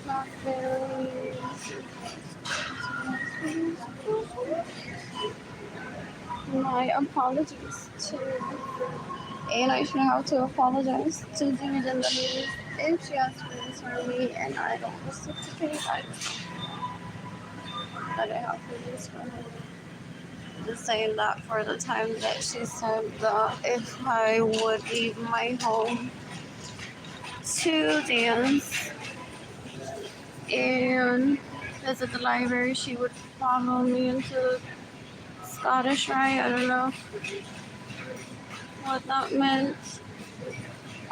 not very. My apologies to, and I should have to apologize to Jimmy and the ladies if she has feelings for me and I don't reciprocate. That I have feelings for her. Just saying that for the time that she said that if I would leave my home to dance and visit the library, she would follow me into the Scottish Rite. I don't know what that meant.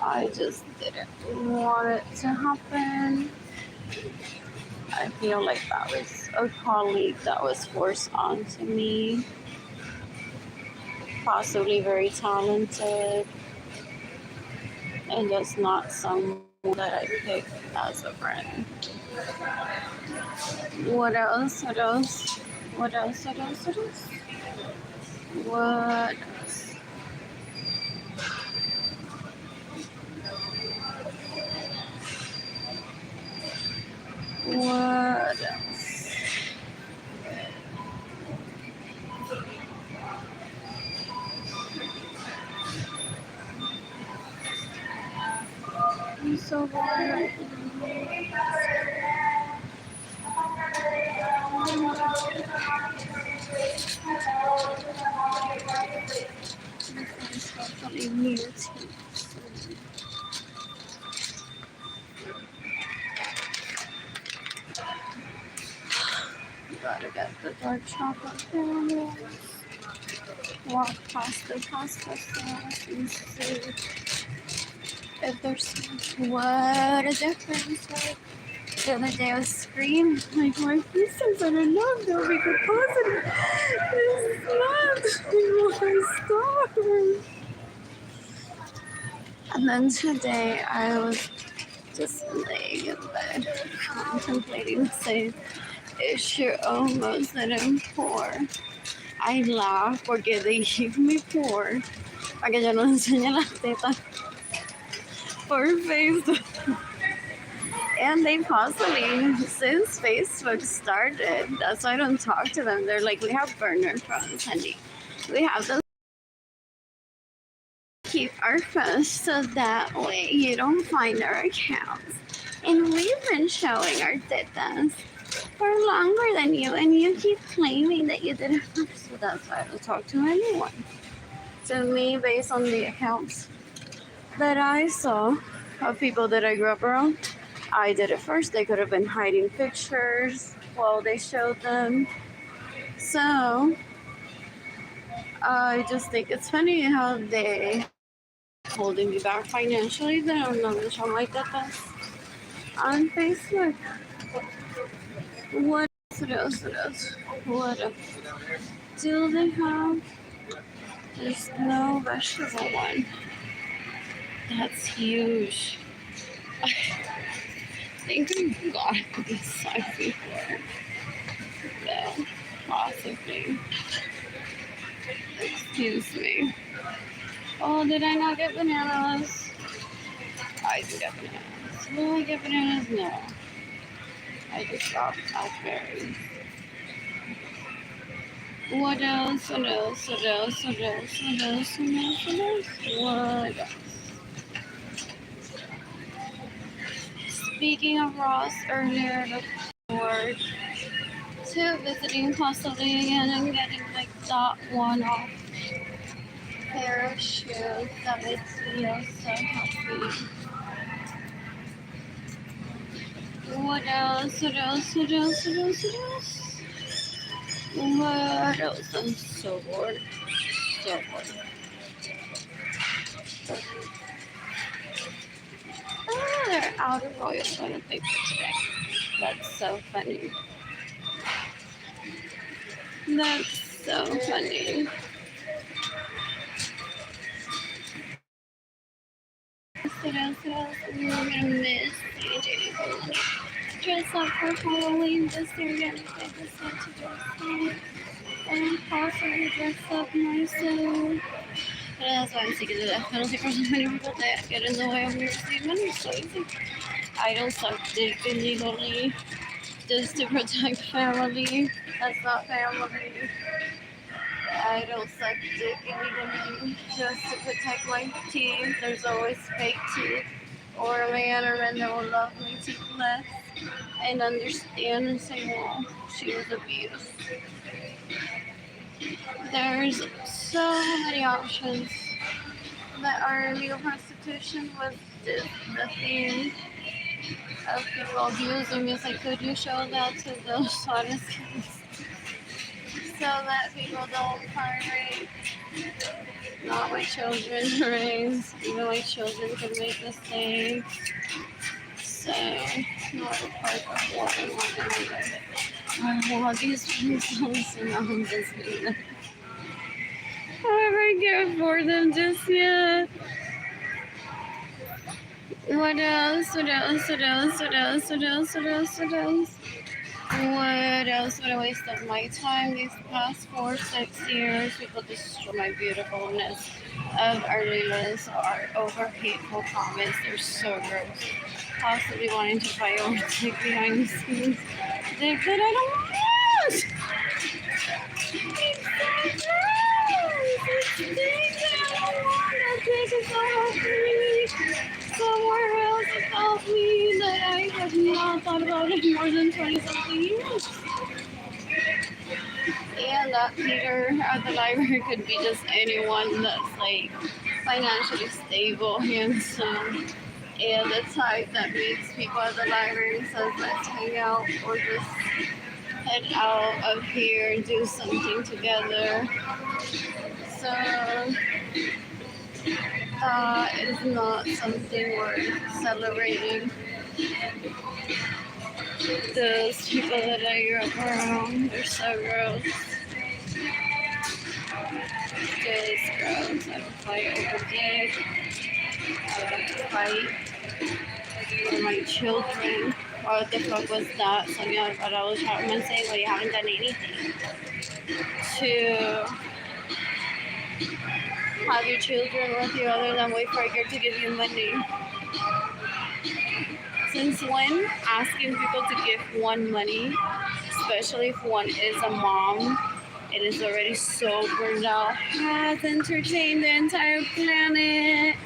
I just didn't want it to happen. I feel like that was a colleague that was forced onto me. Possibly very talented and just not someone that I picked as a friend. What else? What else? What else? What else? What else? What else? What else? I'm so bored. Gotta get the dark chocolate caramel. Walk past the pasta sauce and see if there's what a difference. Right? The other day I was screaming like my pieces and enough they'll make a positive. It's not my star. And then today I was just laying in bed contemplating saying, "It's your almost that I'm poor." I laugh porque they give me poor para que yo no enseñe las tetas for Facebook. And they possibly, since Facebook started, that's why I don't talk to them. They're like, we have burner phones, honey. We have those. Keep our phones so that way you don't find our accounts. And we've been showing our tetas for longer than you, and you keep claiming that you didn't. So that's why I don't talk to anyone. To me, based on the accounts that I saw of people that I grew up around, I did it first. They could have been hiding pictures while they showed them. So I just think it's funny how they holding me back financially. They don't know to show my tetas on Facebook. What else? What else? Do they have? There's no vegetable one. That's huge. I think I got this size before. No, possibly. Excuse me. Oh, did I not get bananas? I did get bananas. Will I get bananas? No. I just got blackberries. What else? What else? What else? What else? What else? What else? What else? What else? Speaking of Ross, earlier before to visiting possibly again and getting like that one-off pair of shoes that makes me so happy. What else? What else? What else? What else? What else? What else? I'm so bored. So bored. Oh, they're out of oil toilet paper today. That's so funny. That's so funny. What else? What else? We're gonna miss CJ. Dress up for Halloween this year. Again, I decided to dress up and possibly dress up myself But that's why I'm sick of that. I don't think there's so many people that get in the way of me receiving money. So easy. I don't suck dick illegally just to protect family. That's not family. I don't suck dick illegally just to protect my teeth. There's always fake teeth. Or a man or men that will love me teeth less and understand and say, well, she was abused. There's so many options that are legal prostitution was the theme of people abusing me. It's like, could you show that to those honest kids so that people don't pirate? Not my children raised. Even my children can make mistakes. So, not a part of what I want in my life. I want these results and I'm just being like, however, I can't afford them just yet. What else? What else? What else? What else? What else? What else? What else? What else? What a waste of my time these past 4-6 years. People destroy my beautifulness of Arlene Lorenzo art over hateful comments. They're so gross. Possibly wanting to buy over dick behind the scenes. Dick that I don't want! It's so gross! It's dick that I don't want! That dick is so ugly! Somewhere else about me that I have not thought about in more than 20 something years. And that Peter at the library could be just anyone that's like financially stable, handsome, and the type that meets people at the library and says, let's hang out or just head out of here and do something together. So that is not something worth celebrating. Those people that I grew up around, they're so gross. Just gross. I would fight over dick. I would fight for my children. What the fuck was that? Sonia, but I was trying to say, well, you haven't done anything to have your children with you other than wait for a girl to give you money. Since when asking people to give one money, especially if one is a mom, it is already so burned out, has entertained the entire planet.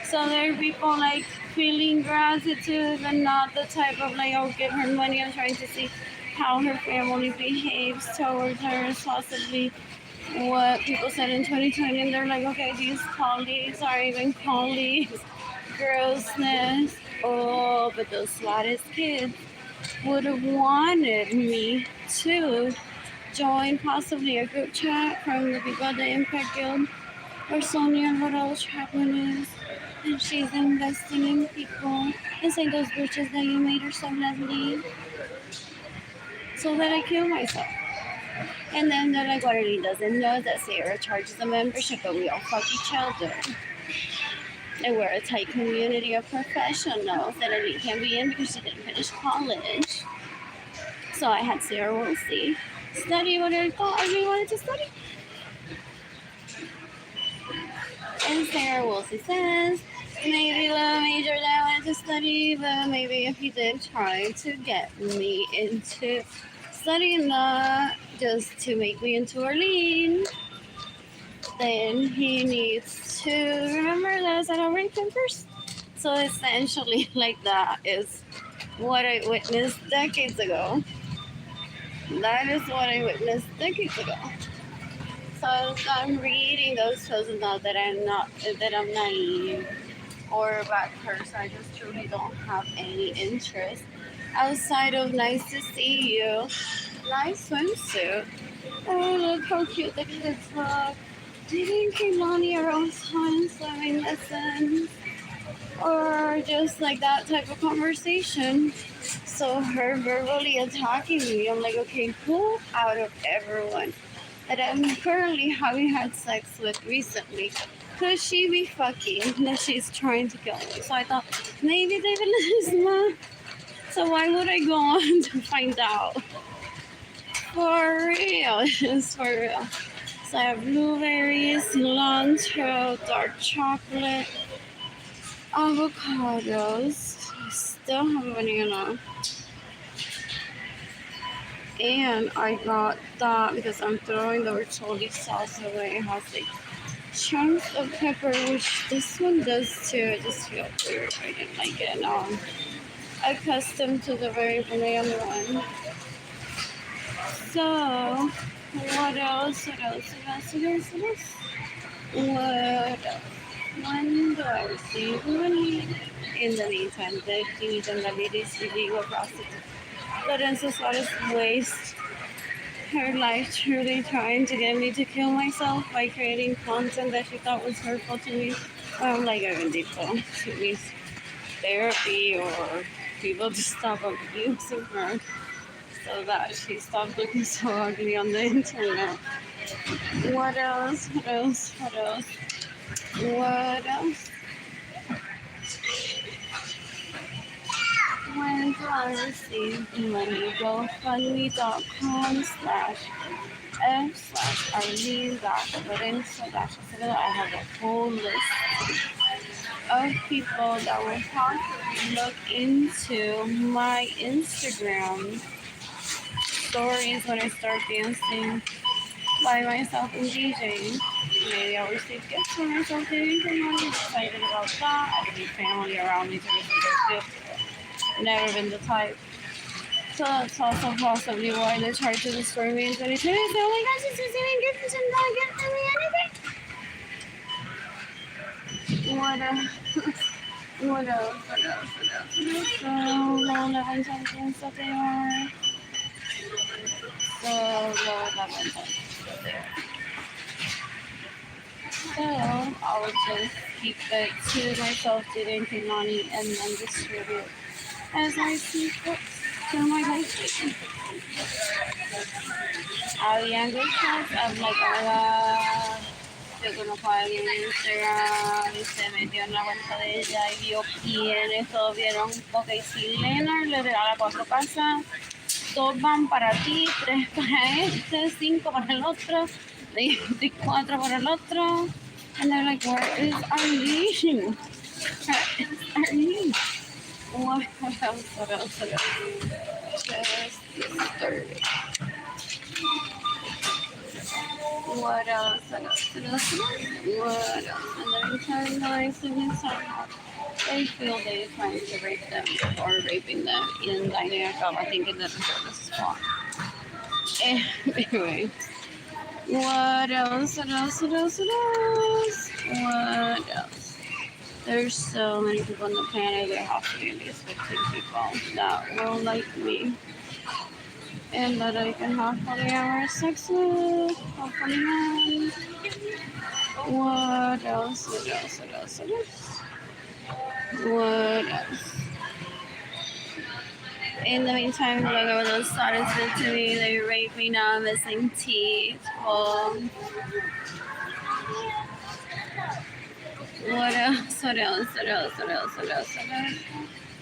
So there are people like feeling gratitude and not the type of like, oh, give her money. I'm trying to see how her family behaves towards her, possibly what people said in 2020, and they're like, okay, these colleagues are even colleagues. Grossness. Oh, but those sweetest kids would have wanted me to join possibly a group chat from the people at the Impact Guild or Sonia and what else Chaplain is. And she's investing in people and saying those bitches that you made are so lovely. So that I kill myself. And then they're like, what Arlene doesn't know that Sarah charges a membership, but we all fuck each other. And we're a tight community of professionals that Arlene can't be in because she didn't finish college. So I had Sarah Woolsey study what I thought I really wanted to study. And Sarah Woolsey says, maybe the major that I wanted to study, but maybe if he did try to get me into studying that just to make me into Arlene, then he needs to remember that I said I'll rank him first. So essentially, like, that is what I witnessed decades ago. That is what I witnessed decades ago. So I'm reading those posts, and not that I'm naive or a bad person. I just truly don't have any interest outside of nice to see you, nice swimsuit. Oh, look how cute the kids look. Didn't Kehlani or Osman swimming lessons? Or just like that type of conversation. So her verbally attacking me, I'm like, okay, who out of everyone that I'm currently having had sex with recently could she be fucking that she's trying to kill me? So I thought, maybe David Lisma. So why would I go on to find out? For real, it's for real. So I have blueberries, cilantro, dark chocolate, avocados. I still have banana. And I got that because I'm throwing the rotoli sauce away. It has like chunks of pepper, which this one does too. I just feel weird. I didn't like it. Now I'm accustomed to the very banana one. So, what else? What else? What else? What else? What else? What else? When do I receive money? In the meantime, the teenage and the ladies illegal prostitute. Lorenzo Suarez waste her life truly trying to get me to kill myself by creating content that she thought was hurtful to me. I'm like a bendito. She needs therapy or people to stop abusing her so that she stops looking so ugly on the internet. What else? What else? What else? What else? When do I receive money? GoFundMe.com/F/Arlene-Lorenzo. I have a whole list of people that will possibly look into my Instagram stories when I start dancing by myself and DJing. Maybe I'll receive gifts for myself DJing. I'm excited about that. I don't need family around me to receive those gifts. Never been the type. So that's also possibly why they tried to destroy me in 2020. So, oh my gosh, she's receiving gifts and not giving me anything. What else? What else? What else? What else? So, low 11 something that they are. So, low 11 something there. So, I'll just keep it to myself, didn't take money, and then distribute as I see fit to my life. Habían good chats. I'm like, yo conozco a alguien en Instagram y se metió en la cuenta de ella y vio quiénes todos vieron. Ok, si Leonard le regala 4 casas, 2 van para ti, 3 para este, 5 para el otro, 24 para el otro. And they're like, where is Arlene? Where is Arlene? What else? What else? What else? Just started. What else? What else? What else? What else? And then turn nice and inside. They feel they're trying to rape them or raping them in dynamic of, I think, in the spot. Anyway. What else? What else? What else? What else? What else? There's so many people on the planet. There have to be at least 15 people that will like me. And that I can have polyamorous sex with. Hopefully not. What else? What else? What else? What else? What else? In the meantime, whoever those started to me, they rape me now. I'm missing teeth. What else? What else? What else? What else? What else?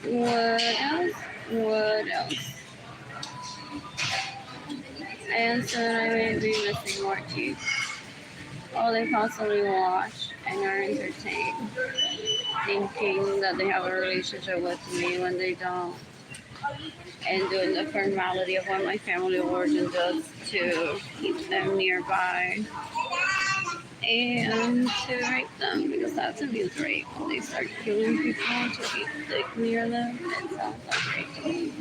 What else? What else? And soon I may be missing more teeth. All they possibly watch and are entertained, thinking that they have a relationship with me when they don't. And doing the formality of what my family of origin does to keep them nearby. And to rape them, because that's abuse rape. When they start killing people to keep dick near them, it sounds like rape.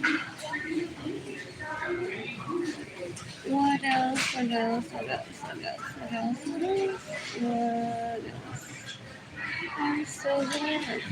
What else? What else? What else? What else? What else? What else? What else? I'm so glad.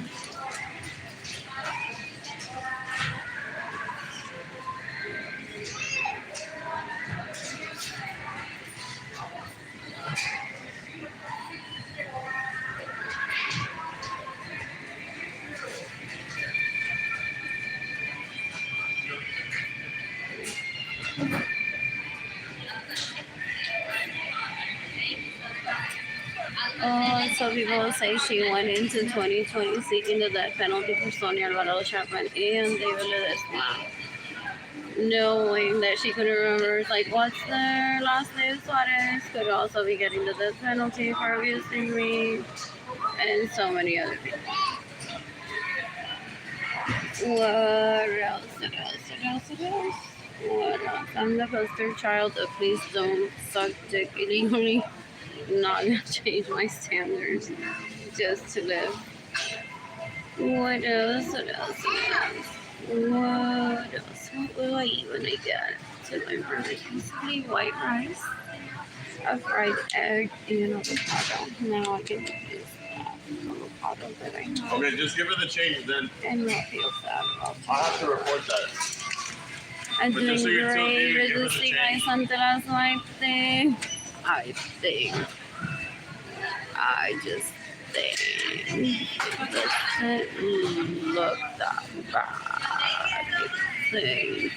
So people will say she went into 2020 seeking the death penalty for Sonia Alvarado Chapman and David Ledesma. knowing that she couldn't remember like what's their last name, Suarez, could also be getting the death penalty for abusing me, and so many other people. What else? What else? What else? What else? What else? I'm the poster child of please don't suck dick illegally. I'm not gonna change my standards just to live. What else? What else? What else? What else? What will I eat when I get to my birthday? Basically white rice, a fried egg, and avocado. Now I can use that avocado that I have. Okay, just give her the change then. And not feel sad about it. I'll have to report that. I'm doing just so you're still great. eating, give her Just the see my change. Santa's life thing. I think. I just think it doesn't look that bad. I think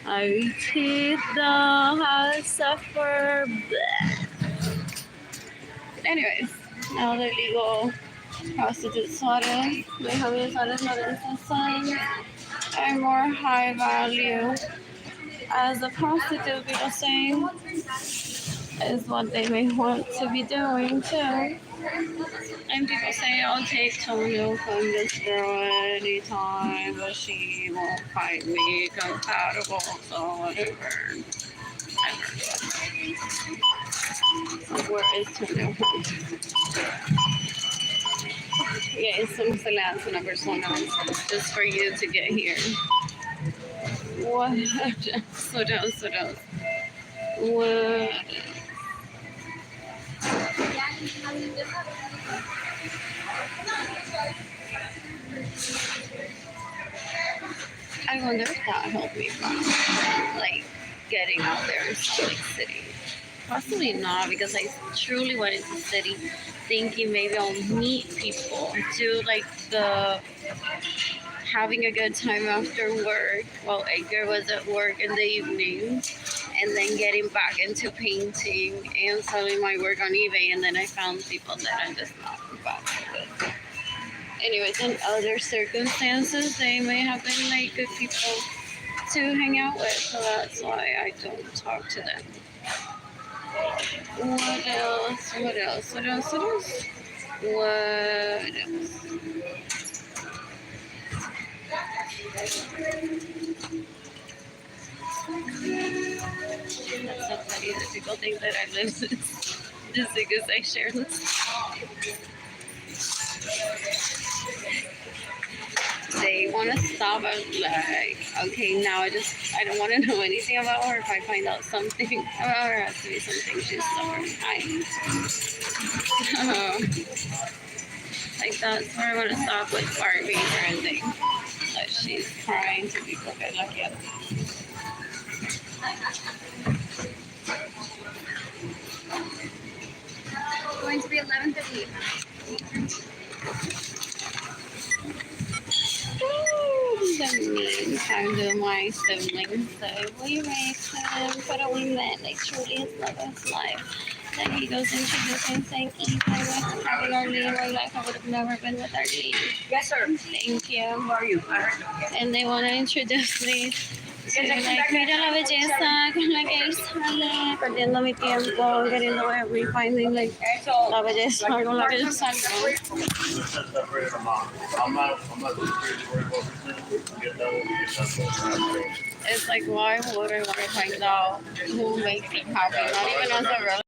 I take the house suffer. Anyways, now the legal prostitute Suarez, my Javier Suarez Lorenzo's sons are more high value as a prostitute, people saying, is what they may want to be doing too. And people say, I'll take Tony from this girl anytime, but she won't find me compatible, so whatever. Where is Tony? Yeah, eso no se le hace a una persona just for you to get here. What else? What else? What else? What? I wonder if that helped me from like getting out there in Salt Lake City. Possibly not, because I truly went into the city thinking maybe I'll meet people, do like the having a good time after work while Edgar was at work in the evening, and then getting back into painting and selling my work on eBay, and then I found people that I'm just not compatible with. Anyways, in other circumstances, they may have been like good people to hang out with, so that's why I don't talk to them. What else? What else? What else? What else? What else? That's so funny that people think that I live this just because I share this. They want to stop at like, okay, now I don't want to know anything about her. If I find out something about her, it has to be something she's stubborn. Like that's where I want to stop with Barbie or anything. That she's trying to be good like it. Going to be 11:50. The meantime, do my siblings say we raised him, but we met like truly his love of his life. Then he goes introducing saying, if I wasn't having Arlene in my life, I would have never been with Arlene. Yes, sir. Thank you. How are you? And they want to introduce me to like, mira la belleza con la que él sale, perdiendo mi tiempo, queriendo finding like la belleza con la que yo salgo. It's like, why would I want to find out who makes me happy? Not even as a real.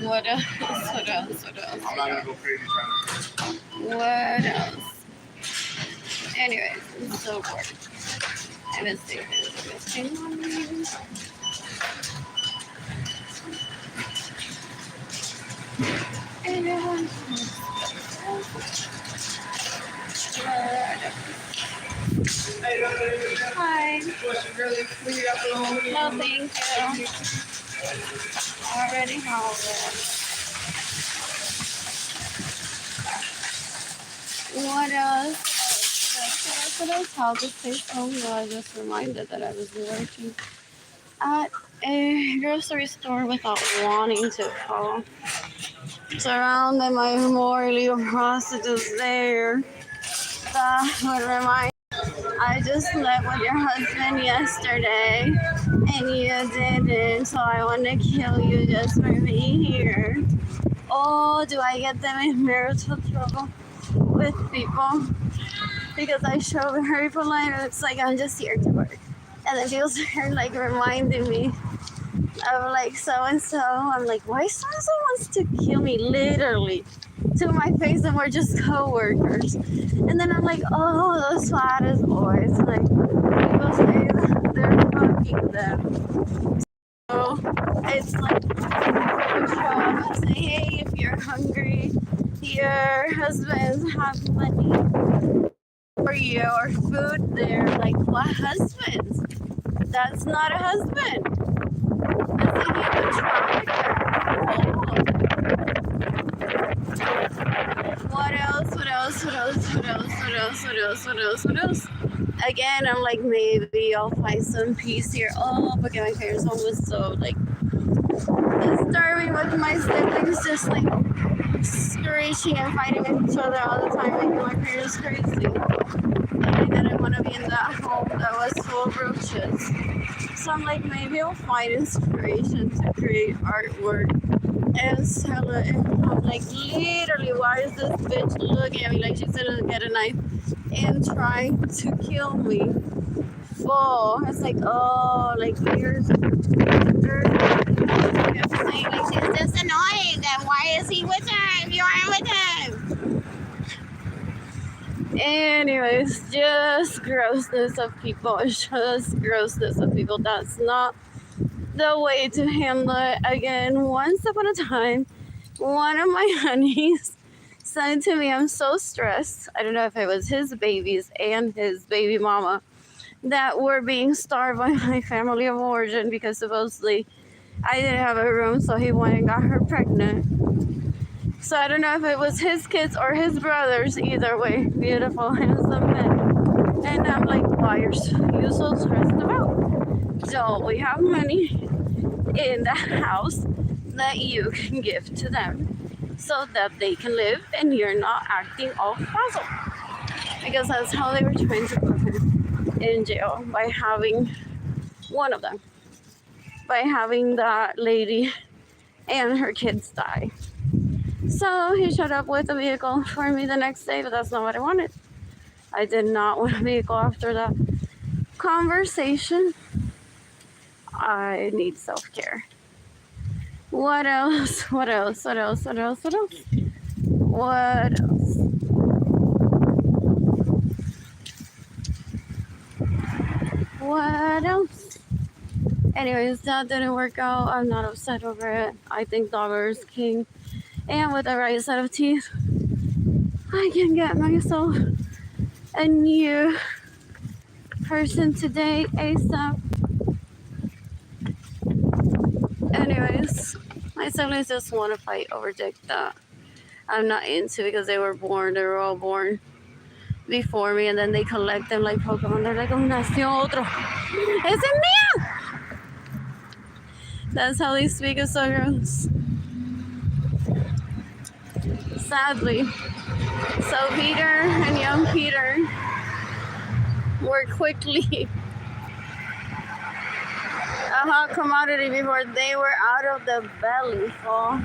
What else? What else? What else? I'm not gonna go crazy trying to. What else? Anyways, I'm so bored. I miss doing this. Hi. No, thank you. Already home. What else? What else? How this place? Oh no, I just reminded that I was working at a grocery store without wanting to fall. Surrounded by more illegal prostitutes there. That would remind I just slept with your husband yesterday and you didn't, so I want to kill you just for being here. Oh, do I get them in marital trouble with people? Because I show very polite and it's like I'm just here to work. And then people start like reminding me of like so and so. I'm like, why so and so wants to kill me literally to my face and we're just co-workers. And then I'm like, oh, those fattest boys. Like people say they're fucking them. So it's like you show up and say, hey, if you're hungry, your husbands have money for you or food there. Like what husbands? That's not a husband. That's a human trafficker. What else? What else? What else? What else? What else? What else? What else? What else? Again, I'm like, maybe I'll find some peace here. Oh, but my parents' home was so like disturbing with my siblings just like screeching and fighting with each other all the time, making my parents crazy. Like I didn't want to be in that home that was full of roaches. So I'm like, maybe I'll find inspiration to create artwork and sell it. And I'm like, literally, why is this bitch looking at me like she's gonna get a knife and trying to kill me? Full. It's like, oh, like years. Saying like she's just annoying. Then why is he with her if you aren't with him? Anyways, just grossness of people. Just grossness of people. That's not the way to handle it. Again, once upon a time, one of my honeys said to me, I'm so stressed. I don't know if it was his babies and his baby mama that were being starved by my family of origin because supposedly I didn't have a room, so he went and got her pregnant. So I don't know if it was his kids or his brothers. Either way, beautiful, handsome men. And I'm like, why are you so stressed about? So we have money in the house that you can give to them so that they can live and you're not acting all frazzled. Because that's how they were trying to put him in jail, by having one of them, by having that lady and her kids die. So he showed up with a vehicle for me the next day, but that's not what I wanted. I did not want a vehicle after that conversation. I need self-care. What else? What else? What else? What else? What else? What else? What else? Anyways, that didn't work out. I'm not upset over it. I think dollar is king. And with the right set of teeth, I can get myself a new person today ASAP. Anyways, my siblings just want to fight over dick that I'm not into because they were all born before me, and then they collect them like Pokemon. They're like, oh, nació otro. ¡Es el mío! That's how they speak of Sojourns. Sadly. So Peter and young Peter were quickly a hot commodity before they were out of the belly fall.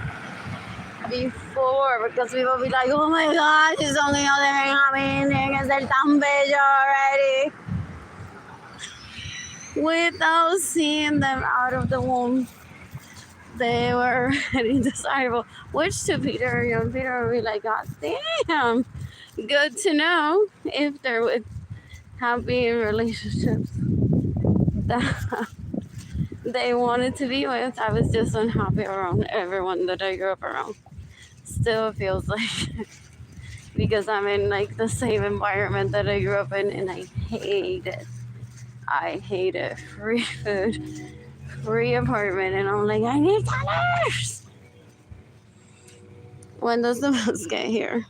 Before, because people be like, oh my god, she's only out there having niggas, they're tan bello already. Without seeing them out of the womb, they were already desirable. Which to Peter, young Peter, would be like, god damn, good to know if they're with happy relationships that they wanted to be with. I was just unhappy around everyone that I grew up around. Still feels like because I'm in like the same environment that I grew up in, and I hate it. I hate it. Free food, free apartment, and I'm like, I need dollars. When does the bus get here?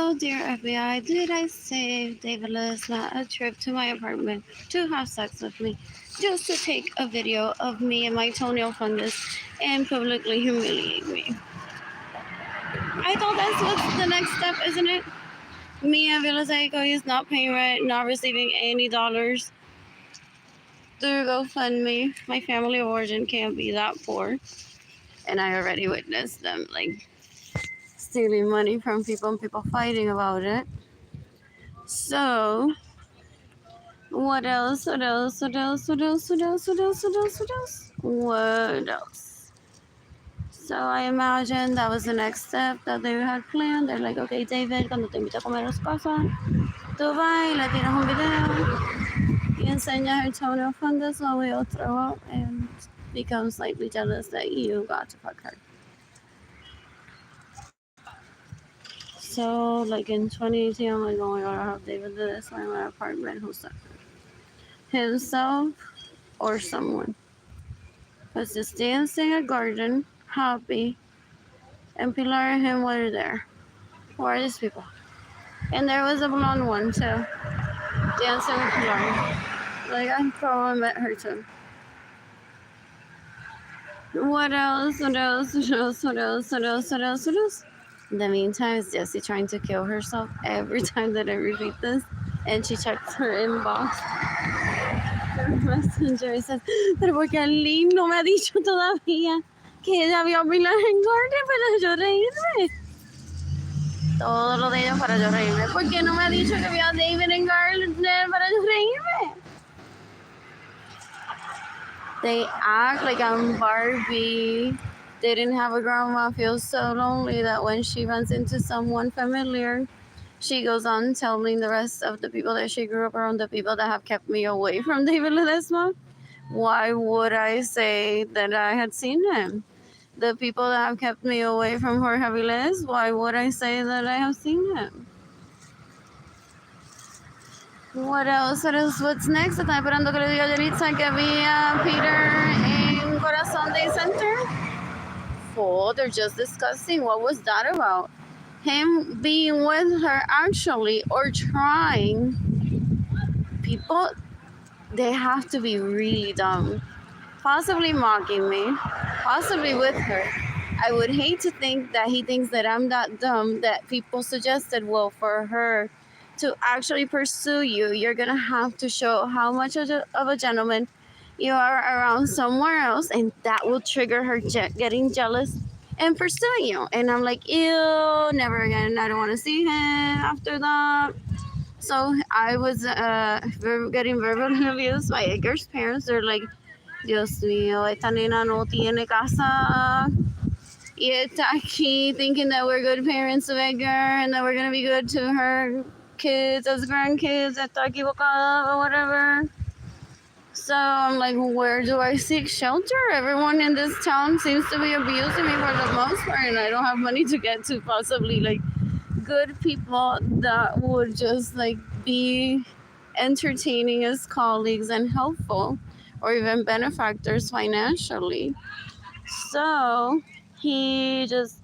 Oh dear FBI, did I save David Lesnar a trip to my apartment to have sex with me just to take a video of me and my toenail fungus and publicly humiliate me? I thought that's what's the next step, isn't it? Me and Villasaico is not paying rent, not receiving any dollars through GoFundMe. My family of origin can't be that poor. And I already witnessed them like stealing money from people and people fighting about it. So what else? What else? What else? What else? What else? What else? What else? What else? What else? So I imagine that was the next step that they had planned. They're like, okay, David, cuando te invito a comer a su casa, tú vas y le tiras un video y enseñas her toenail fungus while we all throw up and become slightly jealous that you got to fuck her. So, like in 2018, I'm like, oh my god, I hope David did this in my apartment. Who's that? Himself or someone. Was just dancing a garden, happy, and Pilar and him were there. Who are these people? And there was a blonde one too, dancing with Pilar. Like, I probably met her too. What else? What else? What else? What else? What else? What else? What else? In the meantime, is Jessie trying to kill herself every time that I repeat this? And she checks her inbox. Her messenger y says, pero porque Arlene no me ha dicho todavía que ella vio a Pilar en Garden para yo reírme. Todo lo de ellos para yo reírme. ¿Por qué no me ha dicho que vio a David en Garden para yo reírme? They act like I'm Barbie. They didn't have a grandma, feels so lonely that when she runs into someone familiar, she goes on telling the rest of the people that she grew up around, the people that have kept me away from David Ledesma. Why would I say that I had seen him? The people that have kept me away from Jorge Avilés, why would I say that I have seen him? What else? What else? What's next? Estaba esperando que le diga a Janitza que vi a Peter en Corazon Day Center. Oh, they're just discussing what was that about. Him being with her actually or trying. People, they have to be really dumb. Possibly mocking me. Possibly with her. I would hate to think that he thinks that I'm that dumb that people suggested, well, for her to actually pursue you, you're going to have to show how much of a gentleman you are around somewhere else, and that will trigger her getting jealous and pursuing you. And I'm like, ew, never again. I don't want to see him after that. So I was getting verbally abused by Edgar's parents. They're like, Dios mío, esta nena no tiene casa. Y está aquí thinking that we're good parents of Edgar and that we're going to be good to her kids as grandkids. Está equivocada or whatever. So I'm like, where do I seek shelter? Everyone in this town seems to be abusing me for the most part, and I don't have money to get to possibly like good people that would just like be entertaining as colleagues and helpful, or even benefactors financially. So he just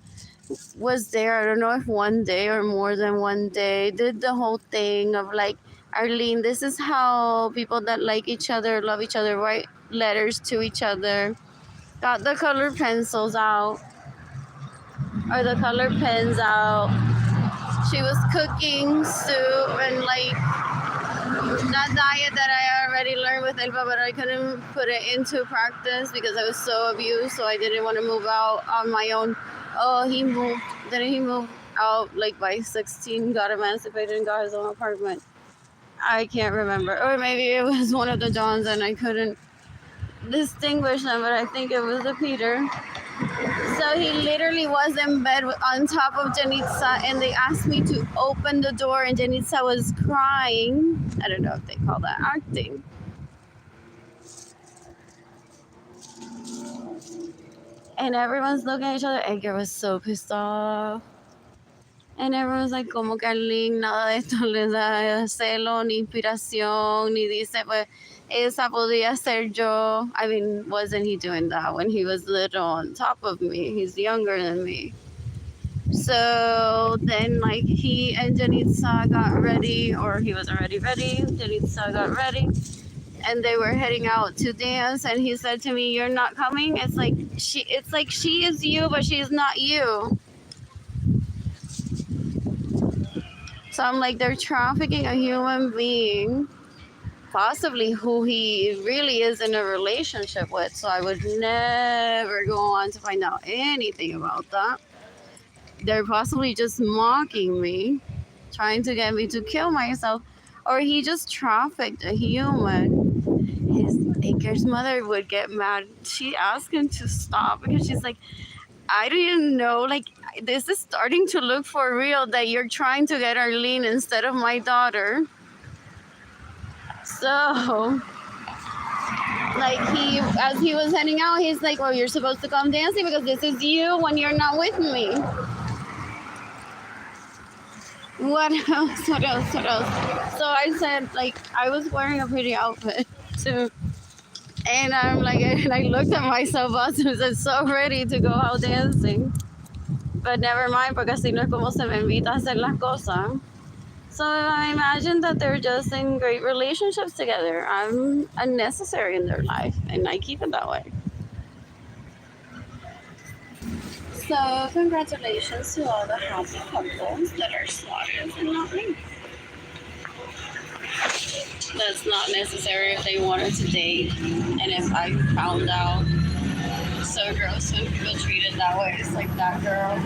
was there. I don't know if one day or more than one day, did the whole thing of like, Arlene, this is how people that like each other, love each other, write letters to each other. Got the colored pencils out, or the colored pens out. She was cooking soup and like that diet that I already learned with Elba, but I couldn't put it into practice because I was so abused, so I didn't want to move out on my own. Oh, he moved. Didn't he move out like by 16, got emancipated and got his own apartment? I can't remember. Or maybe it was one of the Johns and I couldn't distinguish them, but I think it was a Peter. So he literally was in bed on top of Janitza, and they asked me to open the door, and Janitza was crying. I don't know if they call that acting. And everyone's looking at each other. Edgar was so pissed off. And everyone's like, como que Arlene nada de esto le da celo, ni inspiración, ni dice, pues, esa podría ser yo. I mean, wasn't he doing that when he was little on top of me? He's younger than me. So then, like, he and Janitza got ready, or he was already ready. Janitza got ready, and they were heading out to dance. And he said to me, "You're not coming." It's like she is you, but she is not you. So I'm like, they're trafficking a human being, possibly who he really is in a relationship with. So I would never go on to find out anything about that. They're possibly just mocking me, trying to get me to kill myself, or he just trafficked a human. His Aker's mother would get mad. She asked him to stop because she's like, I didn't know, like, this is starting to look for real that you're trying to get Arlene instead of my daughter. So, like, as he was heading out, he's like, well, you're supposed to come dancing because this is you when you're not with me. What else? What else? What else? So I said, like, I was wearing a pretty outfit too. And I'm like, and I looked at myself also and said, so ready to go out dancing. But never mind, porque así no es como se me invita a hacer las cosas. So I imagine that they're just in great relationships together. I'm unnecessary in their life, and I keep it that way. So congratulations to all the happy couples that are slaughtered and not me. That's not necessary if they wanted to date, and if I found out. So gross when people treat it that way. It's like that girl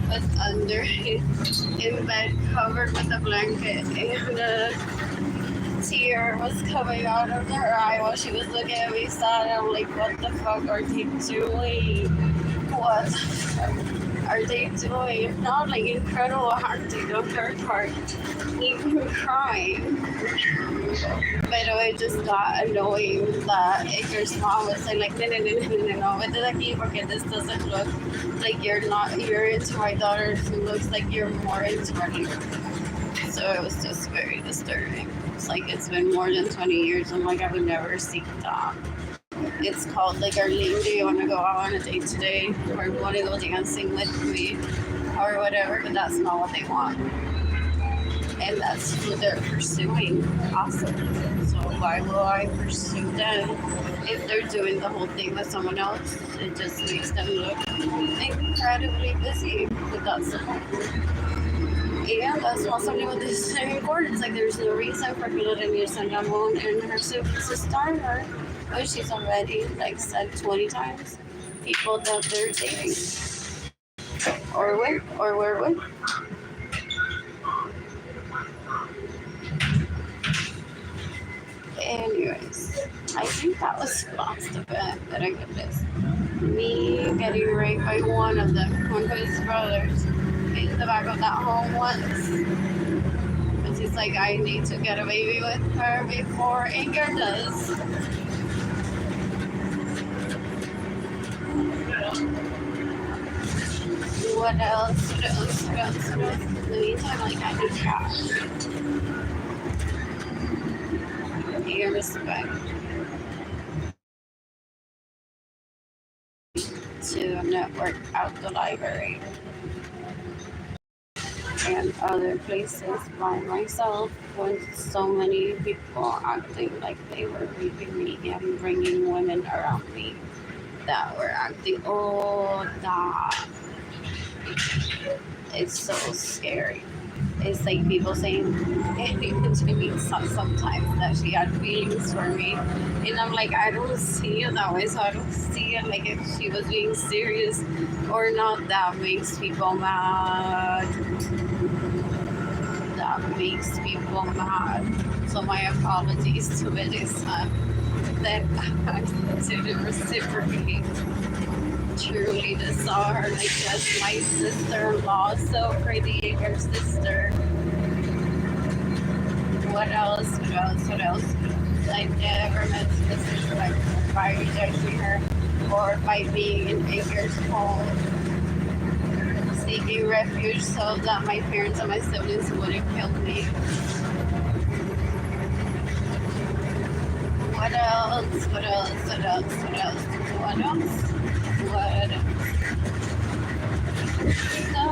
was under in bed covered with a blanket, and a tear was coming out of her eye while she was looking at me sad. I'm like, what the fuck are they doing? What are they doing? Not like incredible acting on her part, even crying. Pero it just got annoying that Aker's mom was saying, like, no, vete de aquí porque this doesn't look like you're into my daughter, who looks like you're more into Arlene. So it was just very disturbing. It's like, it's been more than 20 years. I'm like, I would never seek that. It's called, like, Arlene, do you want to go out on a date today? Or want to go dancing with me? Or whatever, but that's not what they want. And that's who they're pursuing, possibly. So why will I pursue them if they're doing the whole thing with someone else? It just makes them look incredibly busy. But that's the point. And that's possibly what this is in court. It's like, there's no reason for Vladimir Sangamon and her siblings to start her. Oh, she's already, like, said 20 times people that they're dating. Or where with. Anyways, I think that was lost a bit, but I goodness. Me getting raped by one of them, one of his brothers, in the back of that home once. Because he's like, I need to get a baby with her before Aker does. What else? In the meantime, like, I need cash. Your respect to network out the library and other places by myself with so many people acting like they were raping me and bringing women around me that were acting, that. It's so scary. It's like people saying to me sometimes that she had feelings for me, and I'm like, I don't see it that way. So I don't see it like if she was being serious or not. That makes people mad. That makes people mad. So my apologies to Melissa that I didn't reciprocate. Truly saw her like just my sister-in-law, so pretty, Aker's sister. What else? I never meant to disrespect her by rejecting her or by being in Aker's home, seeking refuge so that my parents and my siblings wouldn't kill me. What else? So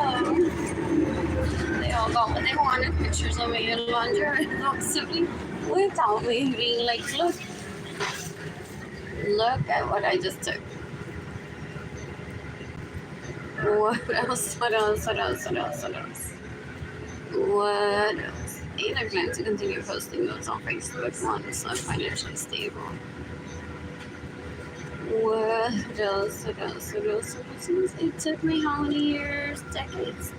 all got what they wanted, pictures of me in lingerie, simply without me being like, look at what I just took. What else? What else? What else? What else? What else? What else? And I plan to continue posting those on Facebook once I'm financially stable. What else? What else? What else? What else? It took me how many years, decades,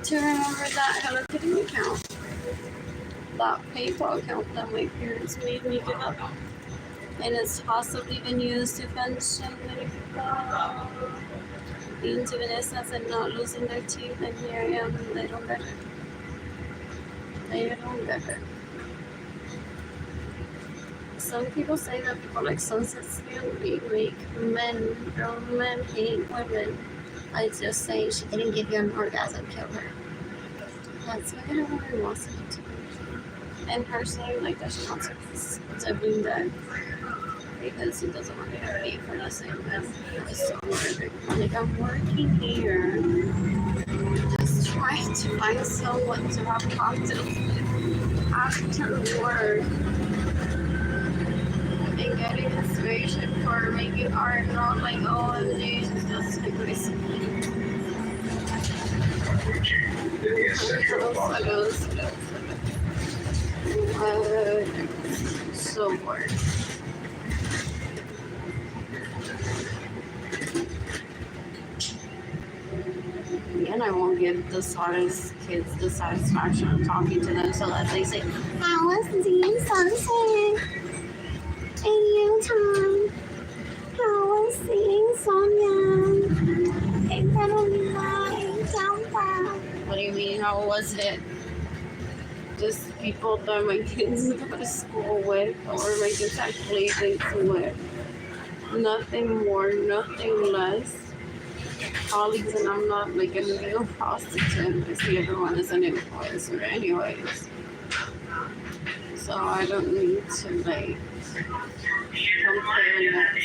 to remember that Hello Kitty account. That PayPal account that my parents made me give up. And it's possibly been used to fund so many people into innocence and not losing their teeth, and here I am, and they don't get it. They don't get it. Some people say that people like Sunset Stanley make grown men hate women. I just say she didn't give you an orgasm, kill her. That's what everyone wants to do. And her saying like that she wants her sibling dead because he doesn't want to get paid for the same man. It's so weird. Like I'm working here, just trying to find someone to have cocktails with after work. And getting inspiration for making art, not like, oh, it's just like recently. So bored. And I won't give the smartest kids the satisfaction of talking to them so that they say, how was the sunset? In Utah, how was seeing Sonia? What do you mean, how was it? Just people that my kids go to school with or my kids actually think with. Nothing more, nothing less. Colleagues, and I'm not like a real prostitute because everyone is an influencer anyways. So I don't need to like compare that.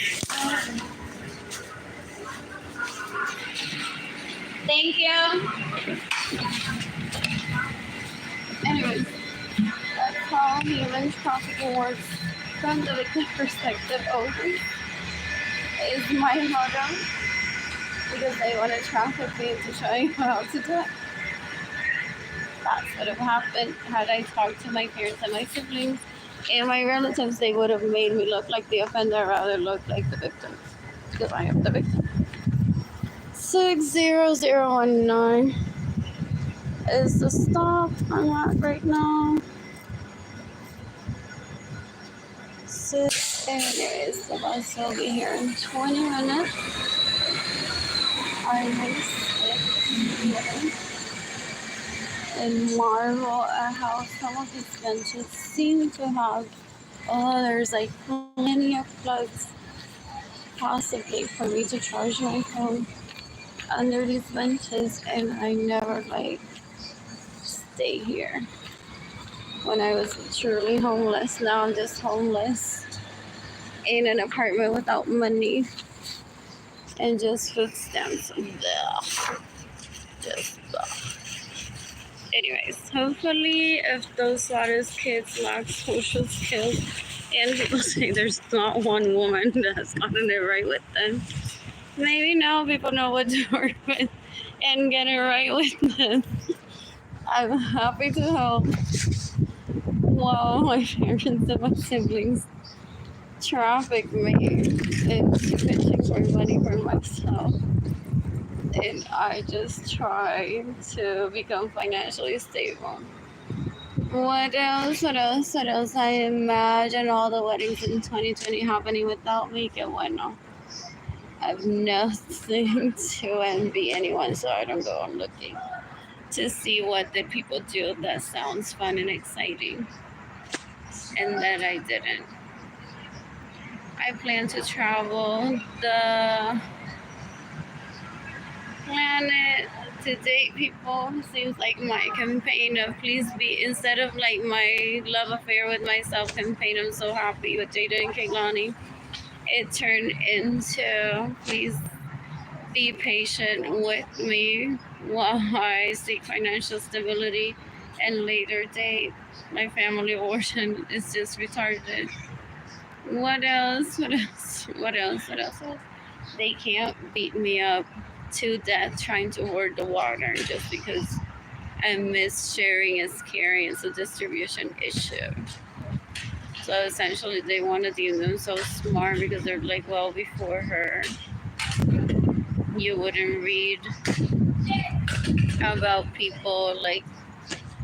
Thank you. Anyways, that's how human trafficking works from the victim perspective only. Is my motto. Because they want to traffic me to show you how to do it. That's what would have happened had I talked to my parents and my siblings and my relatives. They would have made me look like the offender rather look like the victim. Because I am the victim. 60019 is the stop I'm at right now. Anyways, the bus will be here in 20 minutes. I will sit and marvel at how some of these benches seem to have, there's like plenty of plugs possibly for me to charge my phone under these benches, and I never like stay here. When I was truly homeless, now I'm just homeless in an apartment without money and just food stamps. Just anyways, hopefully if those Suarez kids lack social skills, and people say there's not one woman that's gotten it right with them, maybe now people know what to work with and get it right with them. I'm happy to help. While my parents and my siblings traffic me into pitching for money for myself. And I just try to become financially stable. What else? What else? What else? I imagine all the weddings in 2020 happening without me. Que bueno. I have nothing to envy anyone, so I don't go on looking to see what did people do that sounds fun and exciting. And that I didn't. I plan to travel the planet to date people. Seems like my campaign of please be, instead of like my love affair with myself campaign, I'm so happy with Jada and Kehlani, it turned into please be patient with me while I seek financial stability and later date my family abortion is just retarded. What else? What else? What else? What else? They can't beat me up to death trying to hoard the water just because I miss sharing is caring. It's a distribution issue. So essentially, they want to deem them so smart because they're like, well, before her, you wouldn't read about people like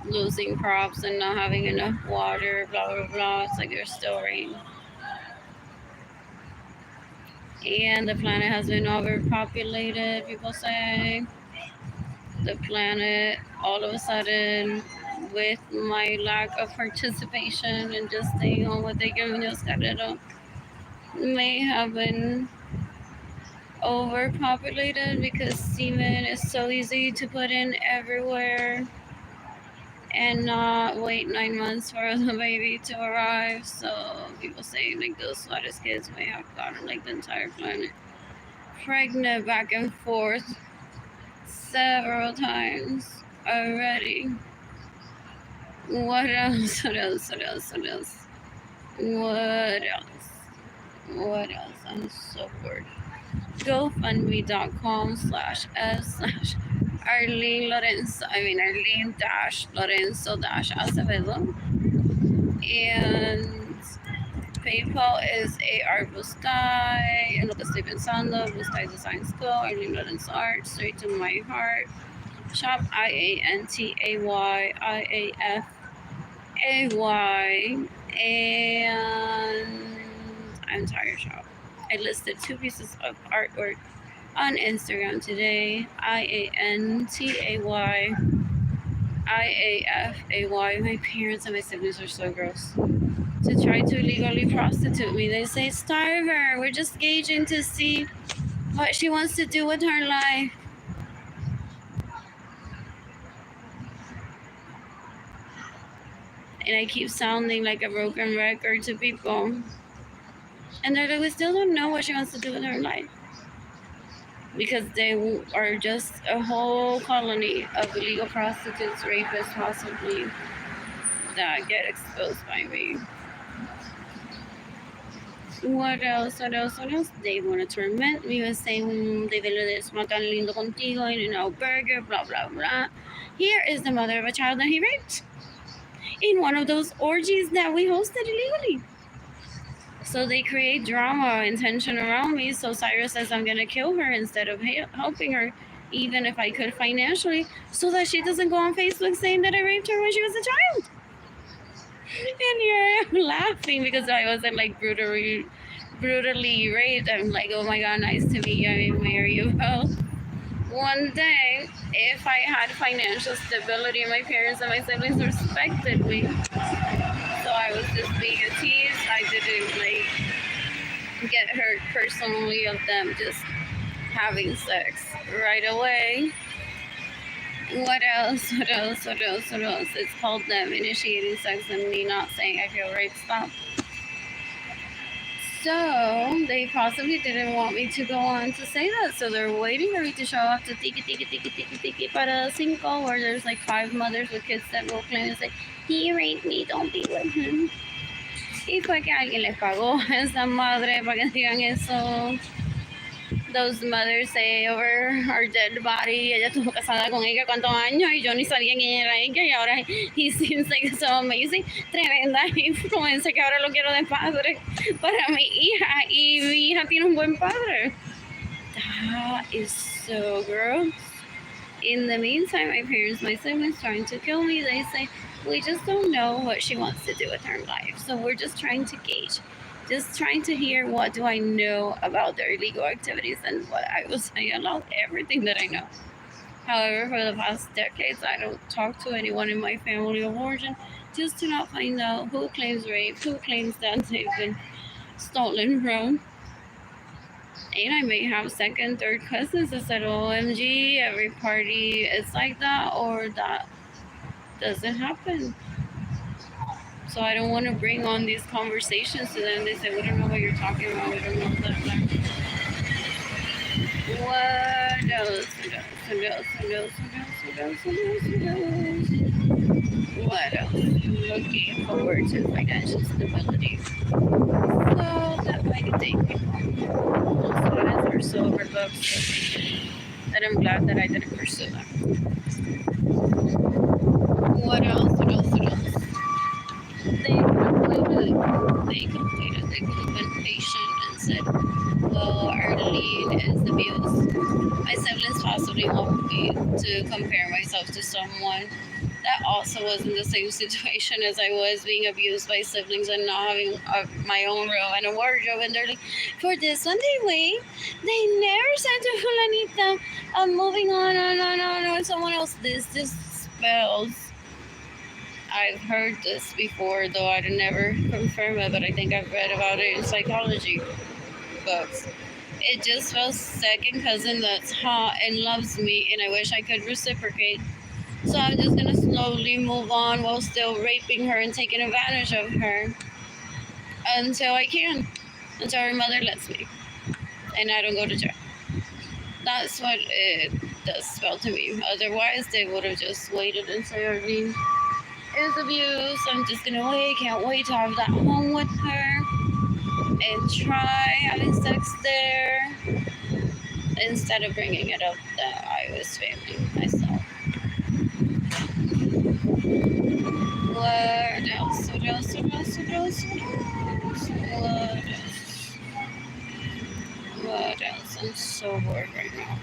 losing crops and not having enough water, blah blah blah. It's like they're still rain. And the planet has been overpopulated, people say. The planet, all of a sudden, with my lack of participation and just staying home with the niños carrero, may have been overpopulated because semen is so easy to put in everywhere and not wait 9 months for the baby to arrive. So people say like those Suarez kids may have gotten like the entire planet pregnant back and forth several times already. What else? What else? What else? What else? What else? What else? I'm so bored. GoFundMe.com/s/ Arlene Lorenzo. I mean Arlene Lorenzo Acevedo. And PayPal is AR Buscay. En lo que estoy pensando, Buscay Design School, Arlene Lorenzo Art, Straight to My Heart. Shop IANTAYIFAY. And I'm tired shop. I listed 2 pieces of artwork on Instagram today. IANTAYIAFAY. My parents and my siblings are so gross. To try to illegally prostitute me. They say, starve her. We're just gauging to see what she wants to do with her life. And I keep sounding like a broken record to people. And they're like, we still don't know what she wants to do with her life. Because they are just a whole colony of illegal prostitutes, rapists, possibly, that get exposed by me. What else? What else? What else? They want to torment me and say, they es tan lindo contigo, In-N-Out Burger, blah, blah, blah. Here is the mother of a child that he raped in one of those orgies that we hosted illegally. So they create drama and tension around me. So Cyrus says I'm going to kill her instead of helping her, even if I could financially, so that she doesn't go on Facebook saying that I raped her when she was a child. And here I am laughing because I wasn't like brutally raped. I'm like, oh my God, nice to meet you. I may marry you. Well, one day, if I had financial stability, my parents and my siblings respected me. So I was just being a tease. I didn't like get hurt personally of them just having sex right away. What else? What else? What else? What else? It's called them initiating sex and me not saying I feel raped. Stop. So they possibly didn't want me to go on to say that. So they're waiting for me to show up to tiki para 5, where there's like 5 mothers with kids that will claim and say, he raped me, don't be with him. Y fue que alguien les pagó a esa madre para que digan eso. Those mothers say over her dead body, ella estuvo casada con ella cuántos años y yo ni sabía quién era ella y ahora he seems like so amazing. Tremenda influencia que ahora lo quiero de padre para mi hija y mi hija tiene un buen padre. That is so gross. In the meantime, my parents, my siblings trying to kill me, they say, we just don't know what she wants to do with her life. So we're just trying to gauge. Just trying to hear what do I know about their illegal activities and what I will say about everything that I know. However, for the past decades, I don't talk to anyone in my family of origin just to not find out who claims rape, who claims that they've been stolen from. And I may have second, third cousins that said, OMG, every party is like that, or that doesn't happen. So I don't want to bring on these conversations to them. They say, we don't know what you're talking about. We don't know that. What else? What else? What else? What else? What else? What else? What else? Looking forward to financial stability. So that might take people. Those students are so overlooked that I'm glad that I didn't pursue them. What else? What else? What else? They could have been patient and said, well, Arlene is abused. My siblings possibly want me to compare myself to someone that also was in the same situation as I was, being abused by siblings and not having my own room and a wardrobe. And they're like, for this one, they wait. They never said to Fulanita, I'm moving on, someone else. This spells. I've heard this before, though I'd never confirm it, but I think I've read about it in psychology books. It just feels second cousin that's hot and loves me, and I wish I could reciprocate. So I'm just gonna slowly move on while still raping her and taking advantage of her until I can, until her mother lets me, and I don't go to jail. That's what it does spell to me. Otherwise, they would have just waited and said, Arlene is abuse. I'm just gonna wait. Can't wait to have that home with her and try having sex there instead of bringing it up that I was failing myself. What else? What else? What else? What else? What else? What else? I'm so bored right now.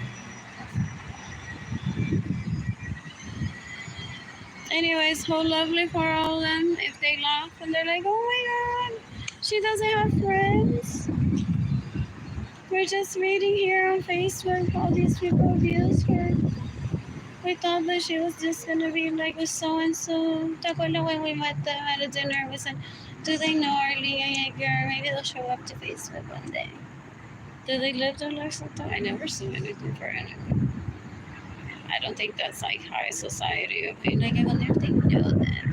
Anyways, how lovely for all of them if they laugh and they're like, oh my god, she doesn't have friends. We're just reading here on Facebook all these people abuse her. We thought that she was just gonna be like with so and so. ¿Te acuerdas when we met them at a dinner? We said, do they know Arlene and Edgar? Maybe they'll show up to Facebook one day. Do they live there like something? I never saw anything for anything. I don't think that's like high society of being like, I wonder if they know that.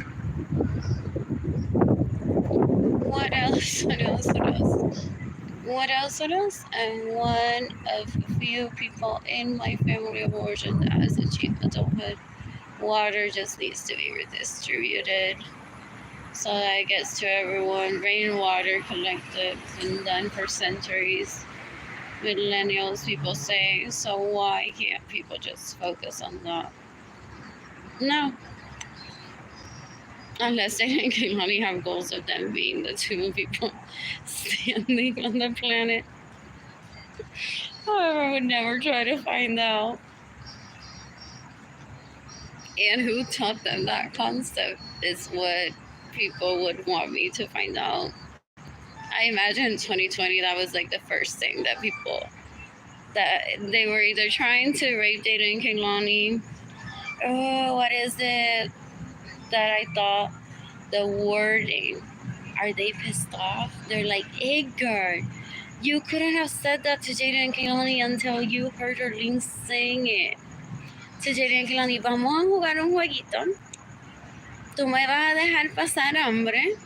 What else? What else? What else? What else? What else? I'm one of a few people in my family of origin that has achieved adulthood. Water just needs to be redistributed so that it gets to everyone. Rainwater collected and done for centuries. Millennials, people say, so why can't people just focus on that? No. Unless they can only have goals of them being the two people standing on the planet. However, I would never try to find out. And who taught them that concept is what people would want me to find out. I imagine in 2020 that was like the first thing that people, that they were either trying to rape Jada and Kehlani. Oh, what is it that I thought? The wording. Are they pissed off? They're like, Edgar, you couldn't have said that to Jada and Kehlani until you heard Arlene sing it. To Jada and Kehlani, vamos a jugar un jueguito. Tú me vas a dejar pasar hambre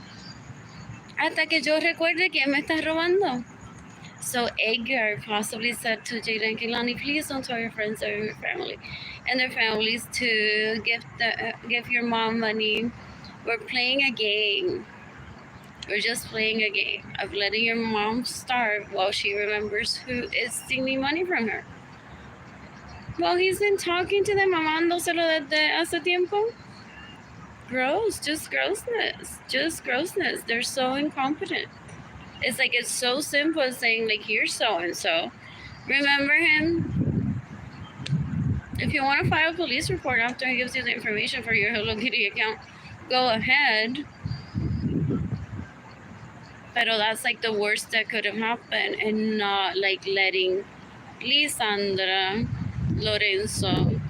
hasta que yo recuerde quién me está robando. So Edgar possibly said to Jada and Kehlani, please don't tell your friends or your family and their families to give your mom money. We're playing a game. We're just playing a game of letting your mom starve while she remembers who is stealing money from her. Well, he's been talking to them, mamándoselo desde hace tiempo. Gross, just grossness. Just grossness. They're so incompetent. It's like, it's so simple as saying, like, here's so-and-so. Remember him? If you want to file a police report after he gives you the information for your Hello Kitty account, go ahead. But that's like the worst that could have happened, and not like letting Lisandra Lorenzo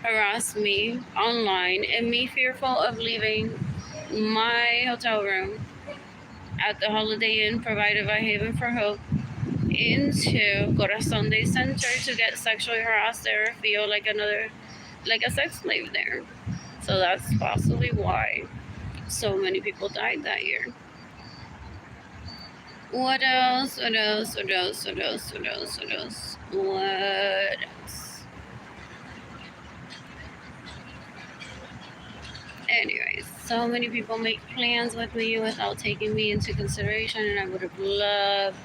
harass me online and me fearful of leaving my hotel room at the Holiday Inn provided by Haven for Hope into Corazon Day Center to get sexually harassed there or feel like a sex slave there. So that's possibly why so many people died that year. What else? What else? What else? What else? What else? What else? What else? Anyways, so many people make plans with me without taking me into consideration, and I would have loved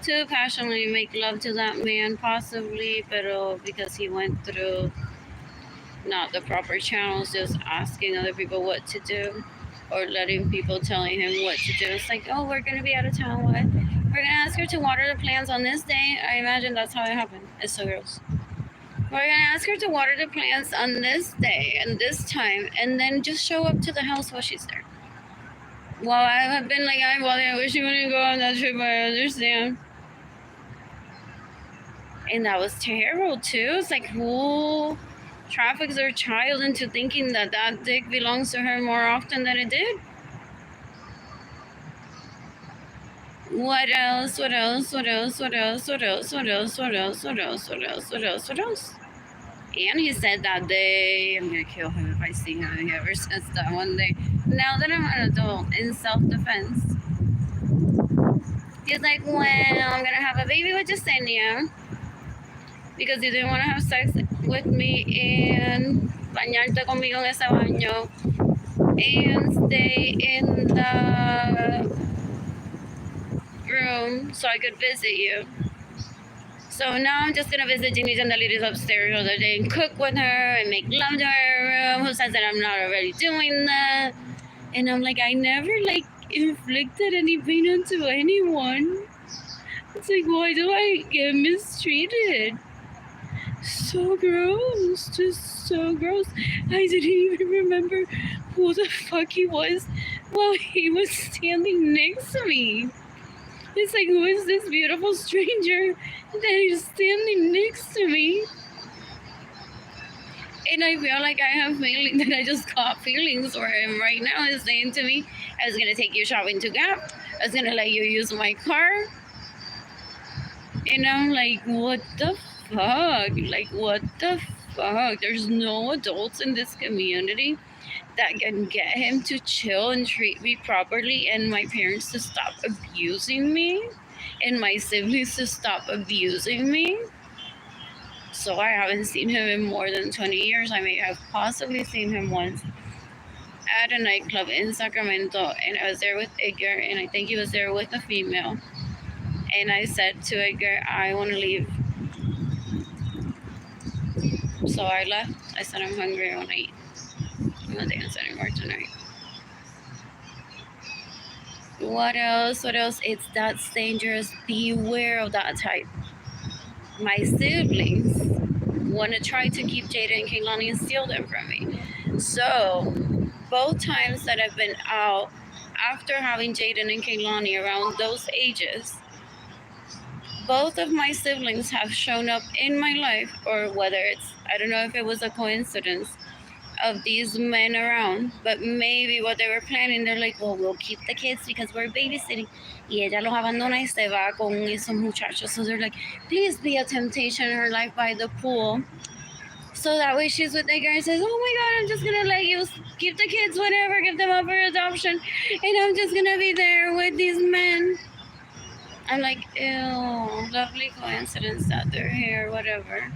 to passionately make love to that man, possibly, but because he went through not the proper channels, just asking other people what to do or letting people telling him what to do. It's like, oh, we're going to be out of town. What? We're going to ask her to water the plants on this day. I imagine that's how it happened. It's so gross. We're going to ask her to water the plants on this day and this time, and then just show up to the house while she's there. Well, I have been like, I wish you wouldn't go on that trip, I understand. And that was terrible, too. It's like, who traffics their child into thinking that that dick belongs to her more often than it did? What else? What else? What else? What else? What else? What else? What else? What else? What else? What else? What else? And he said that day, I'm gonna kill him if I see him. He ever says that one day. Now that I'm an adult, in self-defense, he's like, well, I'm gonna have a baby with Yesenia because you didn't want to have sex with me and bañarte conmigo en ese baño and stay in the room so I could visit you. So now I'm just gonna visit Ginny and the ladies upstairs the other day and cook with her and make love to her. Who says that I'm not already doing that? And I'm like, I never inflicted any pain onto anyone. It's like, why do I get mistreated? So gross, just so gross. I didn't even remember who the fuck he was while he was standing next to me. It's like, who is this beautiful stranger that is standing next to me? And I feel like I have feelings that I just caught feelings for him right now. He's saying to me, I was gonna take you shopping to Gap. I was gonna let you use my car. And I'm like, what the fuck? Like, what the fuck? There's no adults in this community that can get him to chill and treat me properly, and my parents to stop abusing me, and my siblings to stop abusing me. So I haven't seen him in more than 20 years. I may have possibly seen him once at a nightclub in Sacramento, and I was there with Edgar, and I think he was there with a female. And I said to Edgar, I want to leave. So I left. I said, I'm hungry, I want to eat. I'm not dancing anymore tonight. What else? What else? It's that's dangerous. Beware of that type. My siblings want to try to keep Jada and Kehlani and steal them from me. So both times that I've been out after having Jaden and Kehlani around those ages, both of my siblings have shown up in my life, or whether it's, I don't know if it was a coincidence of these men around, but maybe what they were planning, they're like, well, we'll keep the kids because we're babysitting. Y ella los abandona y se va con esos muchachos. So they're like, please be a temptation in her life by the pool. So that way she's with the guy and says, oh my God, I'm just going to let you keep the kids, whatever, give them up for adoption. And I'm just going to be there with these men. I'm like, ew, lovely coincidence that they're here, whatever.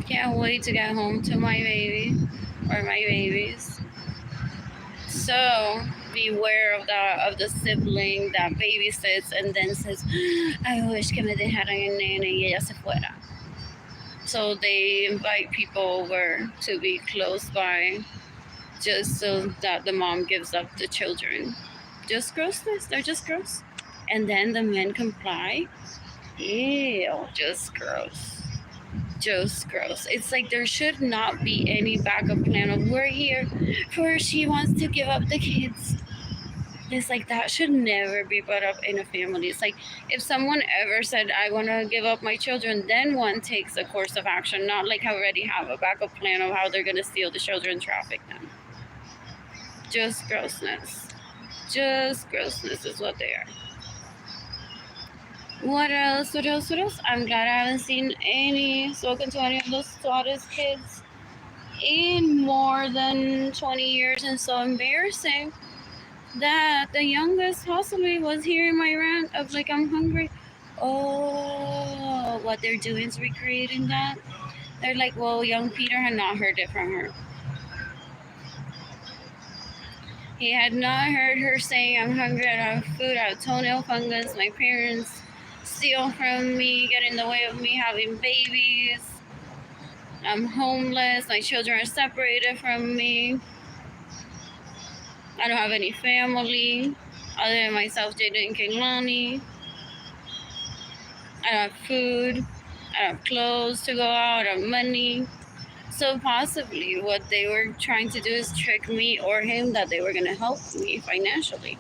Can't wait to get home to my baby or my babies. So beware of the sibling that babysits and then says, I wish que me dejaran en nene y ella se fuera. So they invite people over to be close by just so that the mom gives up the children. Just grossness. They're just gross. And then the men comply. Ew, just gross. Just gross. It's like there should not be any backup plan of we're here for she wants to give up the kids. It's like that should never be brought up in a family. It's like if someone ever said, I want to give up my children, then one takes a course of action, not like already have a backup plan of how they're going to steal the children and traffic them. Just grossness. Just grossness is what they are. What else? What else? What else? I'm glad I haven't spoken to any of those Suarez kids in more than 20 years, and so embarrassing. that the youngest possibly was hearing my rant of like I'm hungry. Oh, what they're doing is recreating that. They're like, well, young Peter had not heard it from her. He had not heard her saying, I'm hungry, I don't have food, I have toenail fungus, my parents steal from me, get in the way of me having babies, I'm homeless, my children are separated from me, I don't have any family other than myself, Jaden and Kaylani, I don't have food, I don't have clothes to go out, I don't have money. So possibly what they were trying to do is trick me or him that they were going to help me financially.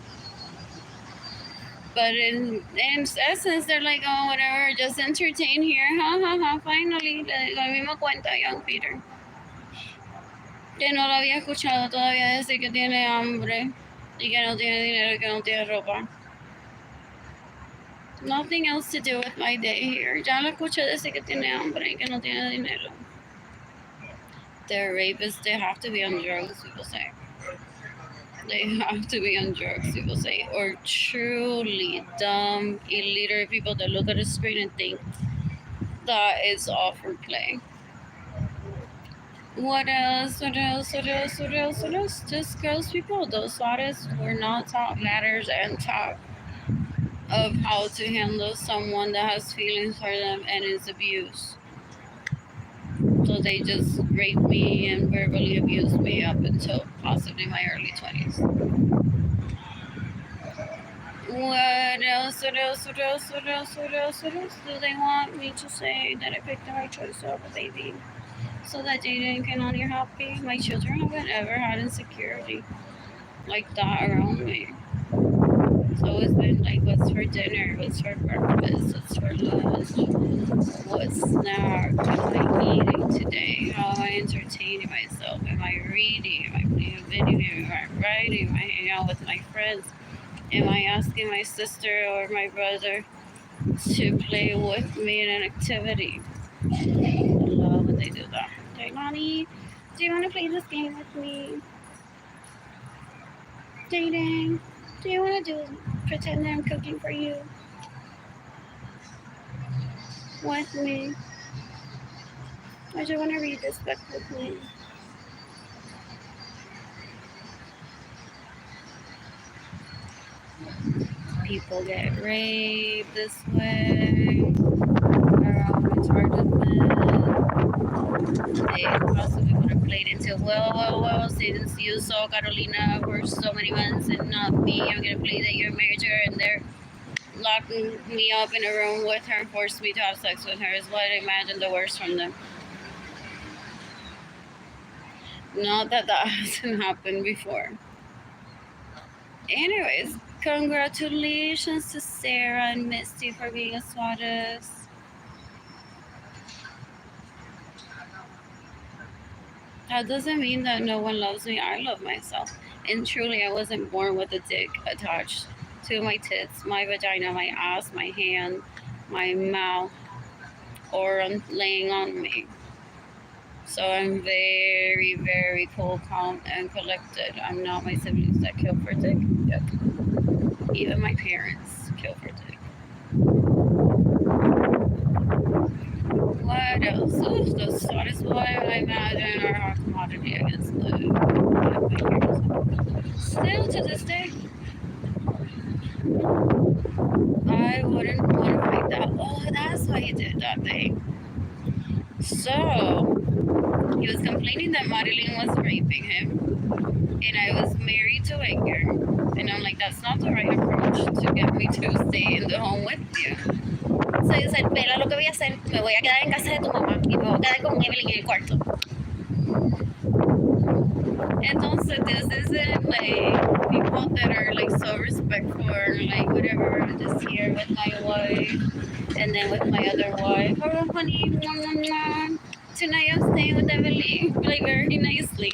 But in essence, they're like, oh, whatever, just entertain here. Ha, ha, ha. Finally, lo mismo cuenta Young Peter. Que no lo había escuchado todavía decir que tiene hambre y que no tiene dinero y que no tiene ropa. Nothing else to do with my day here. Ya lo escuché decir que tiene hambre y que no tiene dinero. They're rapists. They have to be on drugs, people say. They have to be on drugs, people say. Or truly dumb, illiterate people that look at a screen and think that is all for play. What else? What else? What else? What else? What else? Just girls, people. Those artists were not taught manners and taught of how to handle someone that has feelings for them and is abused. So they just raped me and verbally abused me up until possibly my early 20s. What else? What else? What else? What else? What else? What else do they want me to say that I picked the right choice of a baby? So that Jaden can on your happy. My children haven't ever had insecurity like that around me. It's always been like, what's for dinner? What's for breakfast? What's for lunch? What snack am I eating today? How am I entertaining myself? Am I reading? Am I playing a video game? Am I writing? Am I hanging out with my friends? Am I asking my sister or my brother to play with me in an activity? I love when they do that. They're like, Mommy, do you want to play this game with me? Jaden, do you want to pretend that I'm cooking for you? With me? Or do you want to read this book with me? People get raped this way. They're all retarded men. They possibly would have played into, well, since you saw Carolina for so many months and not me, I'm going to play that you're married to her and they're locking me up in a room with her and forced me to have sex with her is what I imagine the worst from them. Not that that hasn't happened before. Anyways, congratulations to Sarah and Misty for being a SWATist. That doesn't mean that no one loves me. I love myself. And truly, I wasn't born with a dick attached to my tits, my vagina, my ass, my hand, my mouth, or laying on me. So I'm very, very cool, calm, and collected. I'm not my siblings that kill for dick. Yuck. Even my parents kill for dick. What else? Oh, the saddest boy I imagine are our commodity against the still to this day. I wouldn't want to fight that. Oh, that's why he did that thing. So he was complaining that Marilyn was raping him, and I was married to Edgar. And I'm like, that's not the right approach to get me to stay in the home with you. So he said, Vela, lo que voy a hacer, me voy a quedar en casa de tu mamá y me voy a quedar con Evelyn en el cuarto. Entonces, this isn't like people that are like so respectful or like whatever. I'm just here with my wife and then with my other wife. Oh, honey, tonight I'm staying with Evelyn, like very nicely.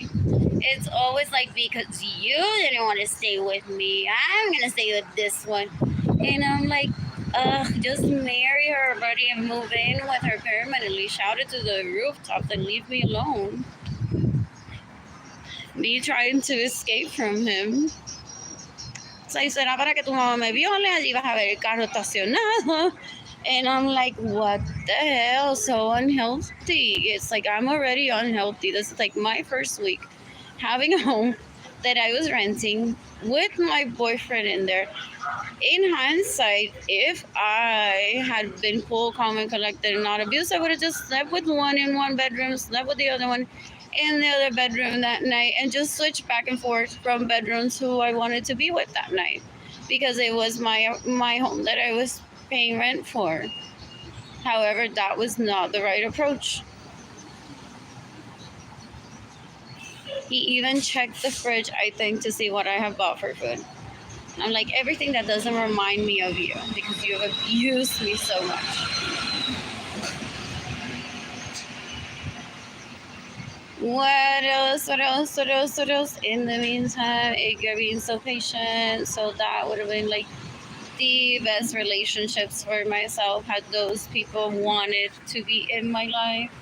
It's always like, because you didn't want to stay with me, I'm gonna stay with this one. And I'm like, just marry her, buddy, and move in with her permanently. Shout it to the rooftops and leave me alone. Me trying to escape from him. O sea, eso era para que tu mamá me viole, allí vas a ver el carro estacionado. And I'm like, what the hell? So unhealthy. It's like I'm already unhealthy. This is like my first week having a home that I was renting with my boyfriend in there. In hindsight, if I had been cool, calm, and collected and not abused, I would have just slept with one in one bedroom, slept with the other one in the other bedroom that night, and just switched back and forth from bedrooms who I wanted to be with that night, because it was my home that I was paying rent for. However, that was not the right approach. He even checked the fridge, I think, to see what I have bought for food. I'm like, everything that doesn't remind me of you, because you have abused me so much. What else? In the meantime, Edgar being so patient. So that would have been like the best relationships for myself, had those people wanted to be in my life,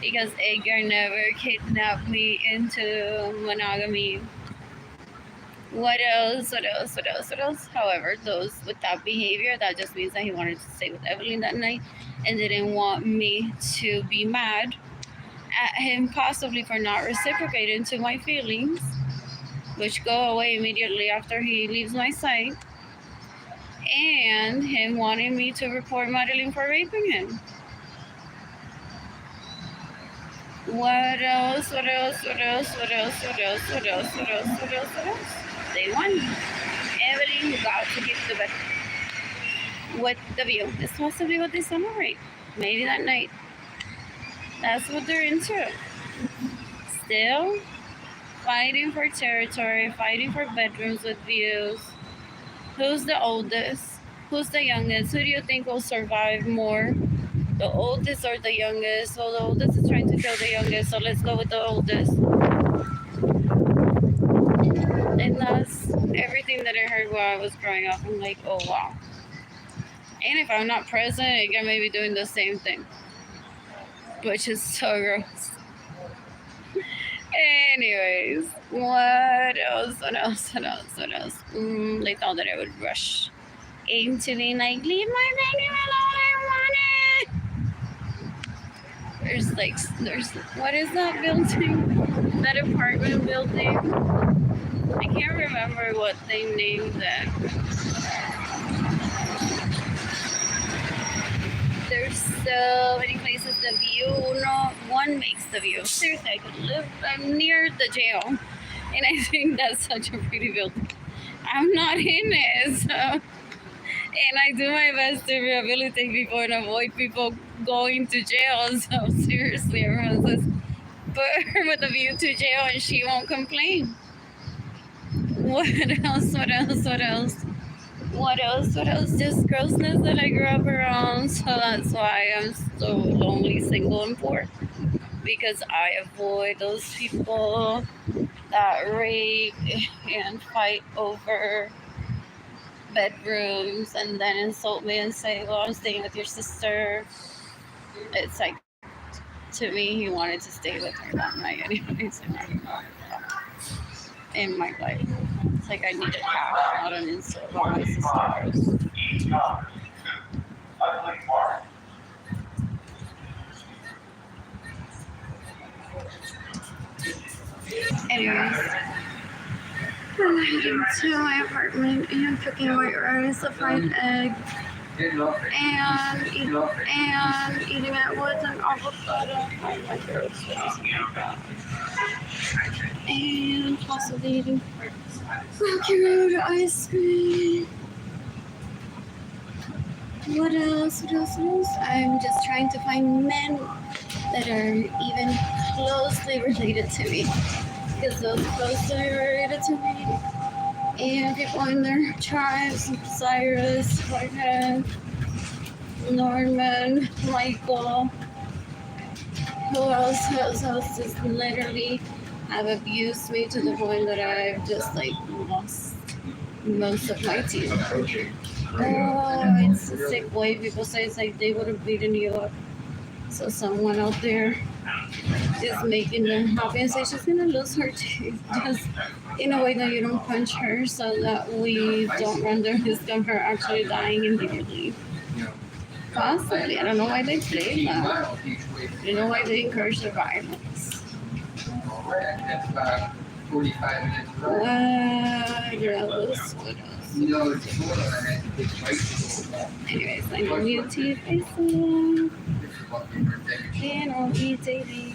because Edgar never kidnapped me into monogamy. What else? However, those with that behavior, that just means that he wanted to stay with Evelyn that night and didn't want me to be mad at him, possibly for not reciprocating to my feelings, which go away immediately after he leaves my sight, and him wanting me to report Madeline for raping him. What else? They won. Evelyn got to give the best with the view. It's possibly what they celebrate. Maybe that night. That's what they're into. Still fighting for territory, fighting for bedrooms with views. Who's the oldest? Who's the youngest? Who do you think will survive more? The oldest or the youngest? So the oldest is trying to kill the youngest, so let's go with the oldest. And that's everything that I heard while I was growing up. I'm like, oh wow. And if I'm not present, I may be doing the same thing, which is so gross. Anyways, what else? They thought that I would rush into being like, leave my baby alone, I want it. There's, what is that building? That apartment building? I can't remember what they named that. There's so many places. The view, no one makes the view. Seriously, I could live. I'm near the jail, and I think that's such a pretty building. I'm not in it, so, and I do my best to rehabilitate people and avoid people going to jail. So seriously, everyone says, put her with a view to jail, and she won't complain. What else? Just grossness that I grew up around. So that's why I'm so lonely, single, and poor. Because I avoid those people that rape and fight over bedrooms and then insult me and say, well, I'm staying with your sister. It's like, to me, he wanted to stay with her that night anyways. In my life. It's like I needed half, not an insult on my sisters. Anyways, I'm heading to my apartment and cooking white rice, a fried egg, and eating it with an avocado. And possibly eating Rocky Road ice cream. What else? I'm just trying to find men that are even closely related to me. Because those closely related to me, and people in their tribes, Cyrus, Whitehead, Norman, Michael, who else just literally have abused me to the point that I've just like lost most of my teeth. Oh, it's a sick way. People say it's like they would have beaten you up. So someone out there just making them happy and say she's gonna lose her teeth just in a way that you don't punch her so that we don't run the risk of her actually dying immediately. Possibly. I don't know why they play that. I don't know why they encourage the violence. What else? Anyways, I know you teeth facing. And I'll eat daily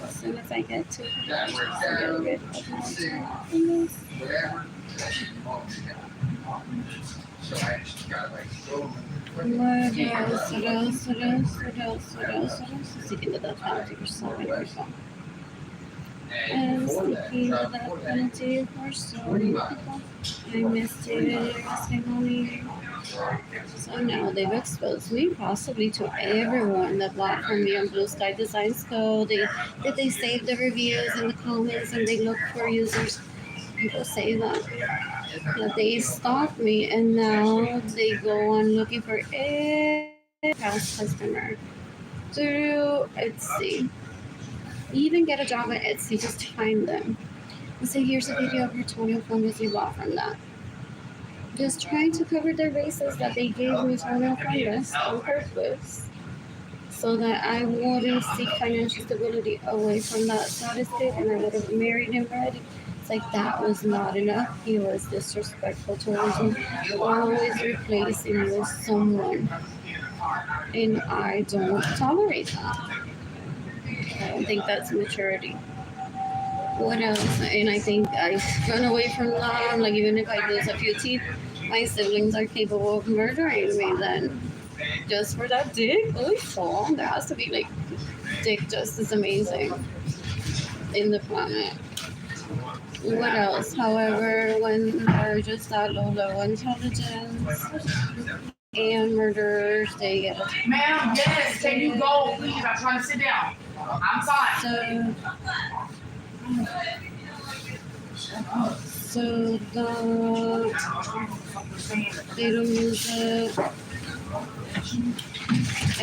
as soon as I get to it. What else? Speaking of that penalty for so many people. And speaking of that penalty for so many people, I missed it. So now they've exposed me possibly to everyone that bought from me on Blue Sky Designs Co. They save the reviews in the comments and they look for users. People say that they stalk me and now they go on looking for every past customer through Etsy. Even get a job at Etsy just to find them. And say, here's a video of your toenail fungus you bought from that. Just trying to cover their bases that they gave me toenail fungus on purpose so that I wouldn't seek financial stability away from that satisfied and I would have married him already. It's like that was not enough. He was disrespectful towards me, always replacing me with someone. And I don't tolerate that. I don't think that's maturity. What else? And I think I run away from that. Like, even if I lose a few teeth, my siblings are capable of murdering me then. Just for that dick? Oh, there has to be, like, dick just as amazing in the planet. What else? However, when they're just that low intelligence and murderers, they get a... Ma'am, yes, can you go, please? I'm trying to sit down. I'm fine. So that they don't use it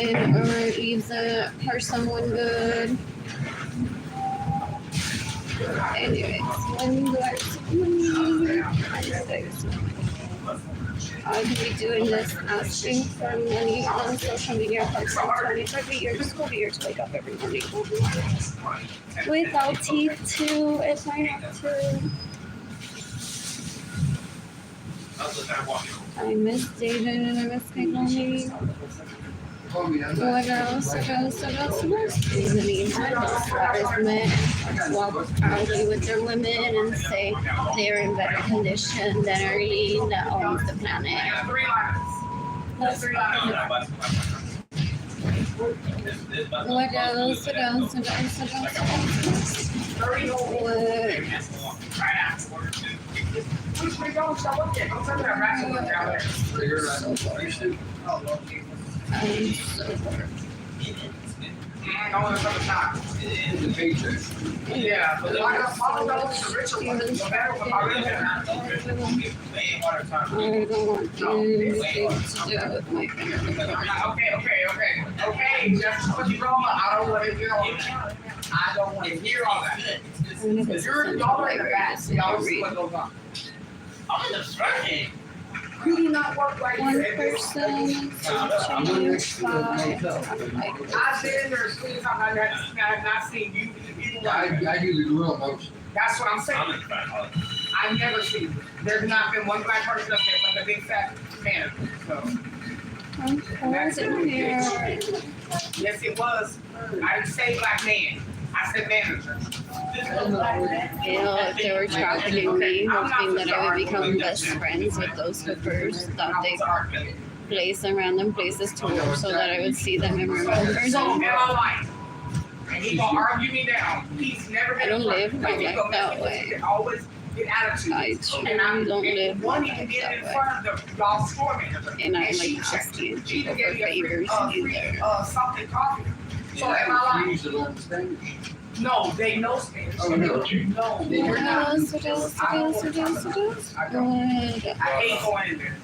and or it leaves it for someone good. Anyways, I could be doing this asking for money on social media for some 25 years. Go here to wake up every morning. Without teeth too, if I have to. I miss David and I miss my mommy. What else? In the meantime, those men walk proudly with their women and say they're in better condition than Arlene that owns the planet. What else? I'm so bored. Yeah, but I don't want you anything to do with my family. Okay. Just put your arm up. I don't want to hear all that. I don't want to hear all that. Because y'all in the back. Y'all see what goes on. I'm in the front. You do not work like one this. person change five. I've been in there as soon as I've not seen you. I usually do real motion. That's what I'm saying. I've never seen you. There's not been one black person up there but the big fat man. So. I'm cold in here. Yes, it was. I didn't say black man. I said manager. If they were trafficking me, hoping that I would become best friends with those hookers that they place in random places to work so that I would see them and remember So them. in my life, and he gonna argue me down. He's never been. I don't live my life that way. Always get attitude. I truly don't live my One, life you can get in that way. front of the y'all store manager. And I'm she like checked. asking She people even for gave me favors free, either. something coffee. So in my life. You usually learn Spanish. No, they know Spanish. Oh, no. No, They we're not. What else? I hate going in there.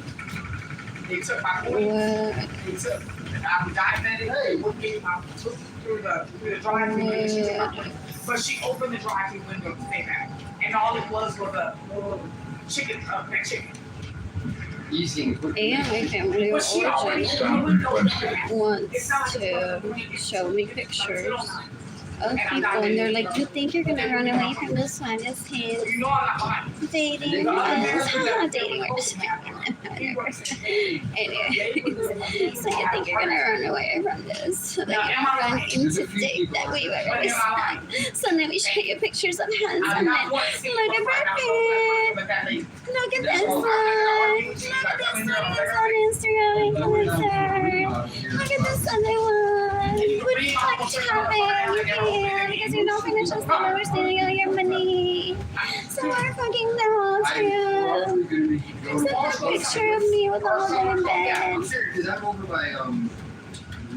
They took my What? They took. I'm diabetic. Hey, what gave my took through the drive-thru window? She took my- But she opened the drive-thru window to say that, and all it was a little chicken, that chicken. Easy and quick. And my family of But she already origin opened the window to say that. wants to show me pictures of people, and they're like, "You think you're gonna run away from this one? This kid You know I'm not lying. dating us? Dating us." Anyways, so you think you're gonna run away from this? So that you don't run into date that we were respect. So let me show you pictures of handsome men. Look at Brad Pitt. Look at this one. Look at this one. It's on Instagram influencer. Look at this other one. Would you like to have it? You can, because you're not financial stable. We're stealing all your money. So we're fucking them all too. There's a picture of me with all of them in bed. Because I'm over by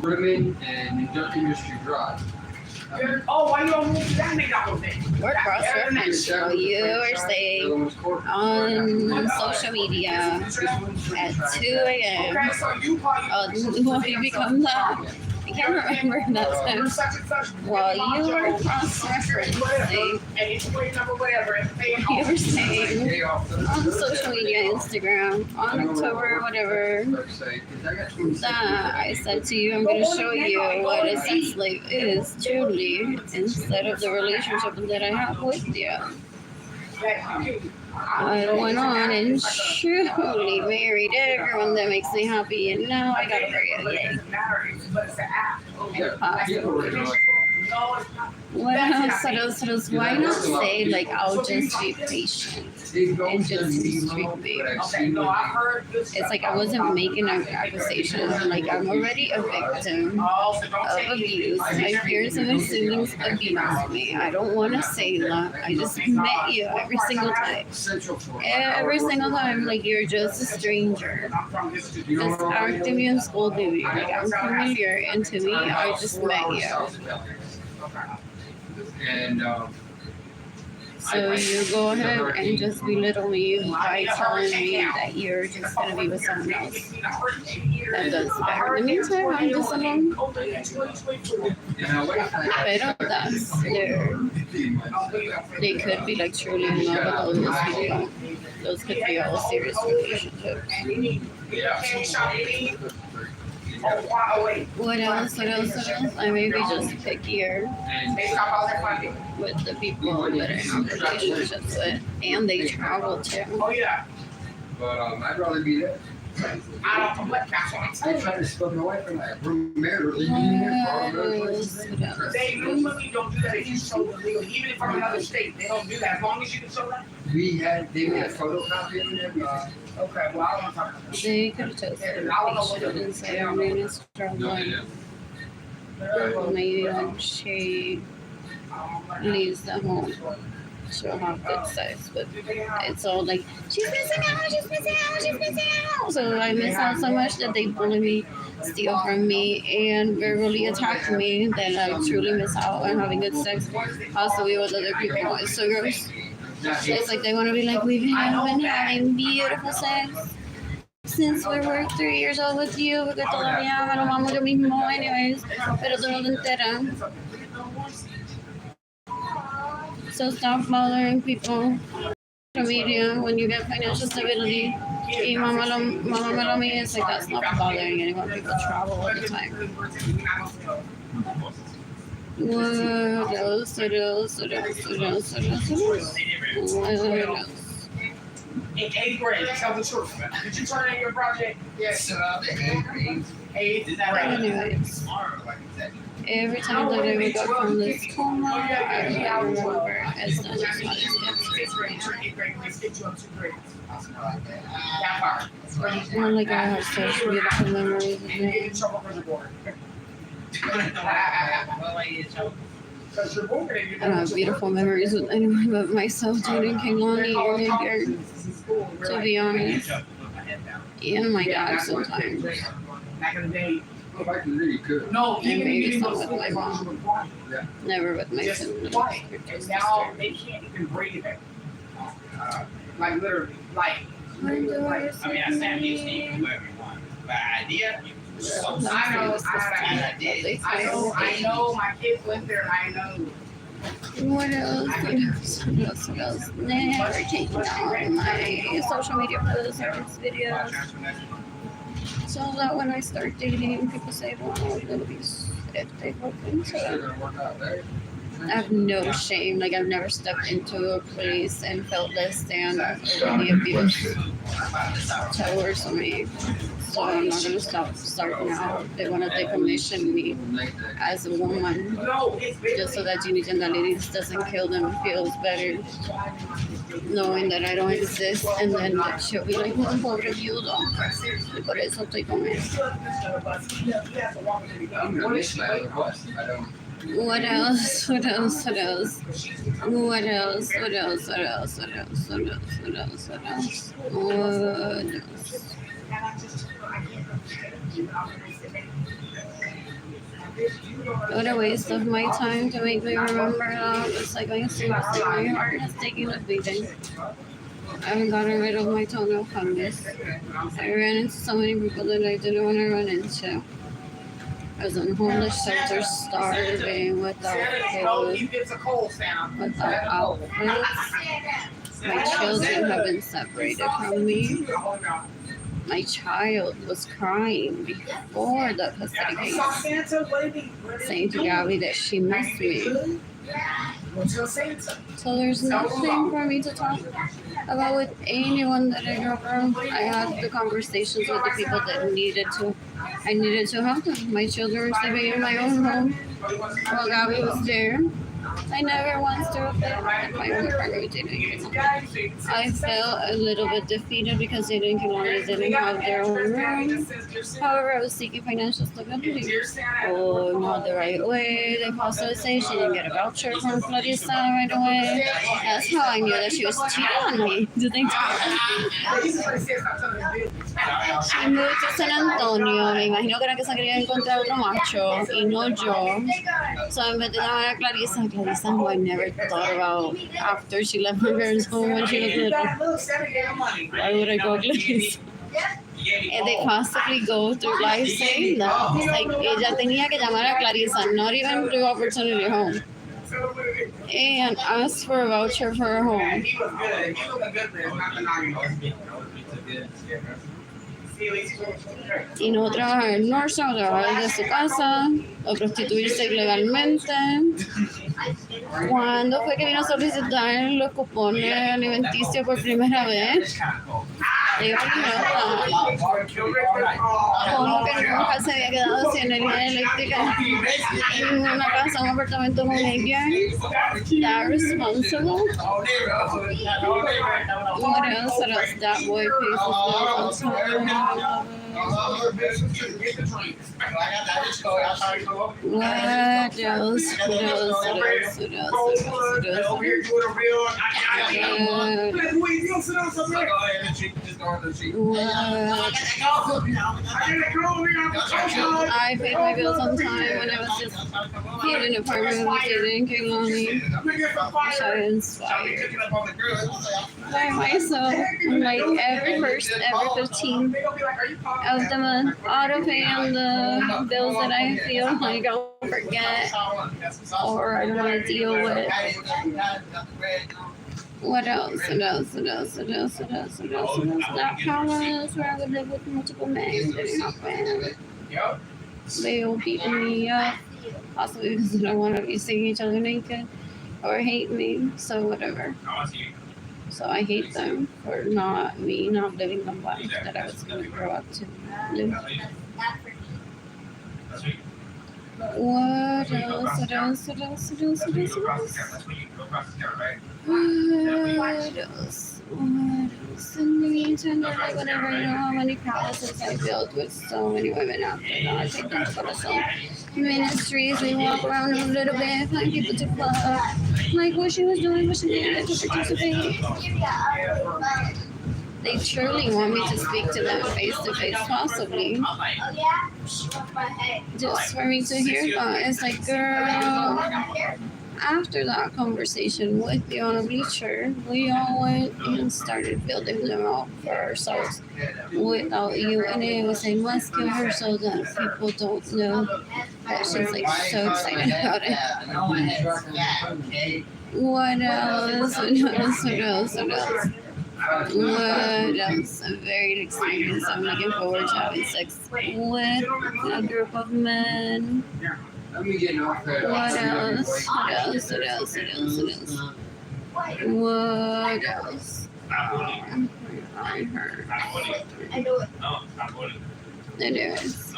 Rimmon and Industry Drive. Oh, why you don't move to that McDonald's thing? We're cross-referenced. So you were saying on social media at 2 a.m. Okay, so you probably Will you become that? I can't remember that time. Well, you were cross-referencing. And it's plate number whatever. You were saying on social media, Instagram, on October, whatever, that I said to you, I'm going to show you what a sex slave is truly instead of the relationship that I have with you. I went on and truly married everyone that makes me happy, and now I gotta marry a What else? Why not say, like, I'll just be patient and just be sweet? It's like I wasn't making an accusation. Like, I'm already a victim of abuse. My peers and my siblings abused me. I don't want to say that. I just met you every single time. Every single time, like, you're just a stranger. Just acting me in school, baby. Like, I'm familiar, and to me, I just met you. And So you go ahead and just belittle me by telling me that you're just gonna be with someone else. That does better. In the meantime, I'm just alone. Pero that's they could be like truly in love with those people. Those could be all serious relationships. What else? I maybe just pickier with the people that I have relationships with, and they travel too. but I'd rather be there. They try to split my wife and I. We're married. They normally don't do that if you show them legally. Even if from another state, they don't do that. As long as you can show that. They made a photocopy of it. Okay, well, I don't want to talk about that. They could have just didn't say her name is struggling. Maybe like she leaves the home. She'll have good sex, but it's all like she's missing out. So I miss out so much that they bully me, steal from me, and verbally attack me. Then I truly miss out on having good sex, possibly with other people. It's so gross. It's like they want to be like, we've been having beautiful sex since we were 3 years old with you, porque todavía no vamos lo mismo anyways, pero tú no te enteras. So stop bothering people. Social media, when you get financial stability, y mama me lo mía, it's like that's not bothering anyone. People travel all the time. What else? In 8th grade, tell the truth. Did you turn in your project? Yes. 8th, is that right? Anyways, every time that I wake up from this coma, I remember it's not just my Not like I have such beautiful memories of it. I don't have beautiful memories with anyone but myself, Jaden Kinglani, or Edgar, to be honest. And my dad sometimes. Back in the day. Back in the day, you could. No, And maybe some with my mom. Never with my siblings. And now they can't even breathe it. Like literally, like. When do I I mean, I stand here, Steve, whoever you want. But idea, I know, I know, my kids went there, and I know. What else? What else? Never taking down my social media posts or videos. So that when I start dating, people say, well, I'm gonna be if they look into it. I have no shame. Like, I've never stepped into a place and felt less than or any abuse towards me. So I'm not gonna start now. They wanna decommission me as a woman just so that Gini Gendalides doesn't kill them and feels better knowing that I don't exist, and then she'll be like, oh, pobre viudo. Y por eso estoy con él. I'm gonna miss my other boss. I don't. What else? What else? What else? What else? What else? What else? What else? What else? What else? What else? What else? What a waste of my time to make me remember that. It's like my heart has taken a beating. I haven't gotten rid of my tongue of fungus. I ran into so many people that I didn't want to run into. I was in homeless shelter, starving, without food, without outfits. My children have been separated from me. My child was crying before the custody case, saying to Gabby that she missed me. So there's nothing for me to talk about with anyone that I grew up around. I had the conversations with the people that I needed to help them. My children were sleeping in my own home while Gabby was there. I never once threw a fit at my own partner dating. I felt a little bit defeated because they didn't have their own room. However, I was seeking financial stability. Oh, not the right way. They also say she didn't get a voucher from Clarissa right away. That's how I knew that she was cheating on me. Do they She moved to San Antonio. Me imagino que era que se quería encontrar otro macho y no yo. So en vez de llamar a Clarissa, who I never thought about after she left my parents' home when she was little. Why would I go Clarissa? And they constantly go through life saying that. Like, ella tenía que llamar a Clarissa, not even through Opportunity Home, and ask for a voucher for her home. Y no trabajar en Norsa, o trabajar desde su casa, o prostituirse ilegalmente. ¿Cuándo fue que vino a solicitar los cupones alimenticios por primera vez? Digo, no, como que nunca se había quedado sin energía eléctrica en una casa, un apartamento con ella. That responsible. What else? What else? That boy pays his bills. What else? I paid my bills on time when I was just in an apartment with Jada and Kaylani. I was inspired by myself. Like every 15 of the month, auto pay on the bills that I feel like I'll forget or I don't want to deal with. What else? That promise where I would live with multiple men didn't happen. They'll beat me up, possibly because they don't want to be seeing each other naked or hate me, so whatever. So I hate them for not living the life that I was going to grow up to live. What else? In the meantime, like whenever I know how many palaces I built with so many women after that, I take them to go to some ministries, we walk around a little bit, find people to fuck, like what she was doing, what she needed to participate. They truly want me to speak to them face to face, possibly. Just for me to hear that. It's like, girl, after that conversation with the on a bleacher, we all went and started building them out for ourselves without you. And it was a must give her so that people don't know that she's like so excited about it. What else? What else? What else? What else? What else? I'm very excited. So I'm looking forward to having sex with a group of men. Let me get off there. What else? What else? What else? What else? What else? I heard. It is.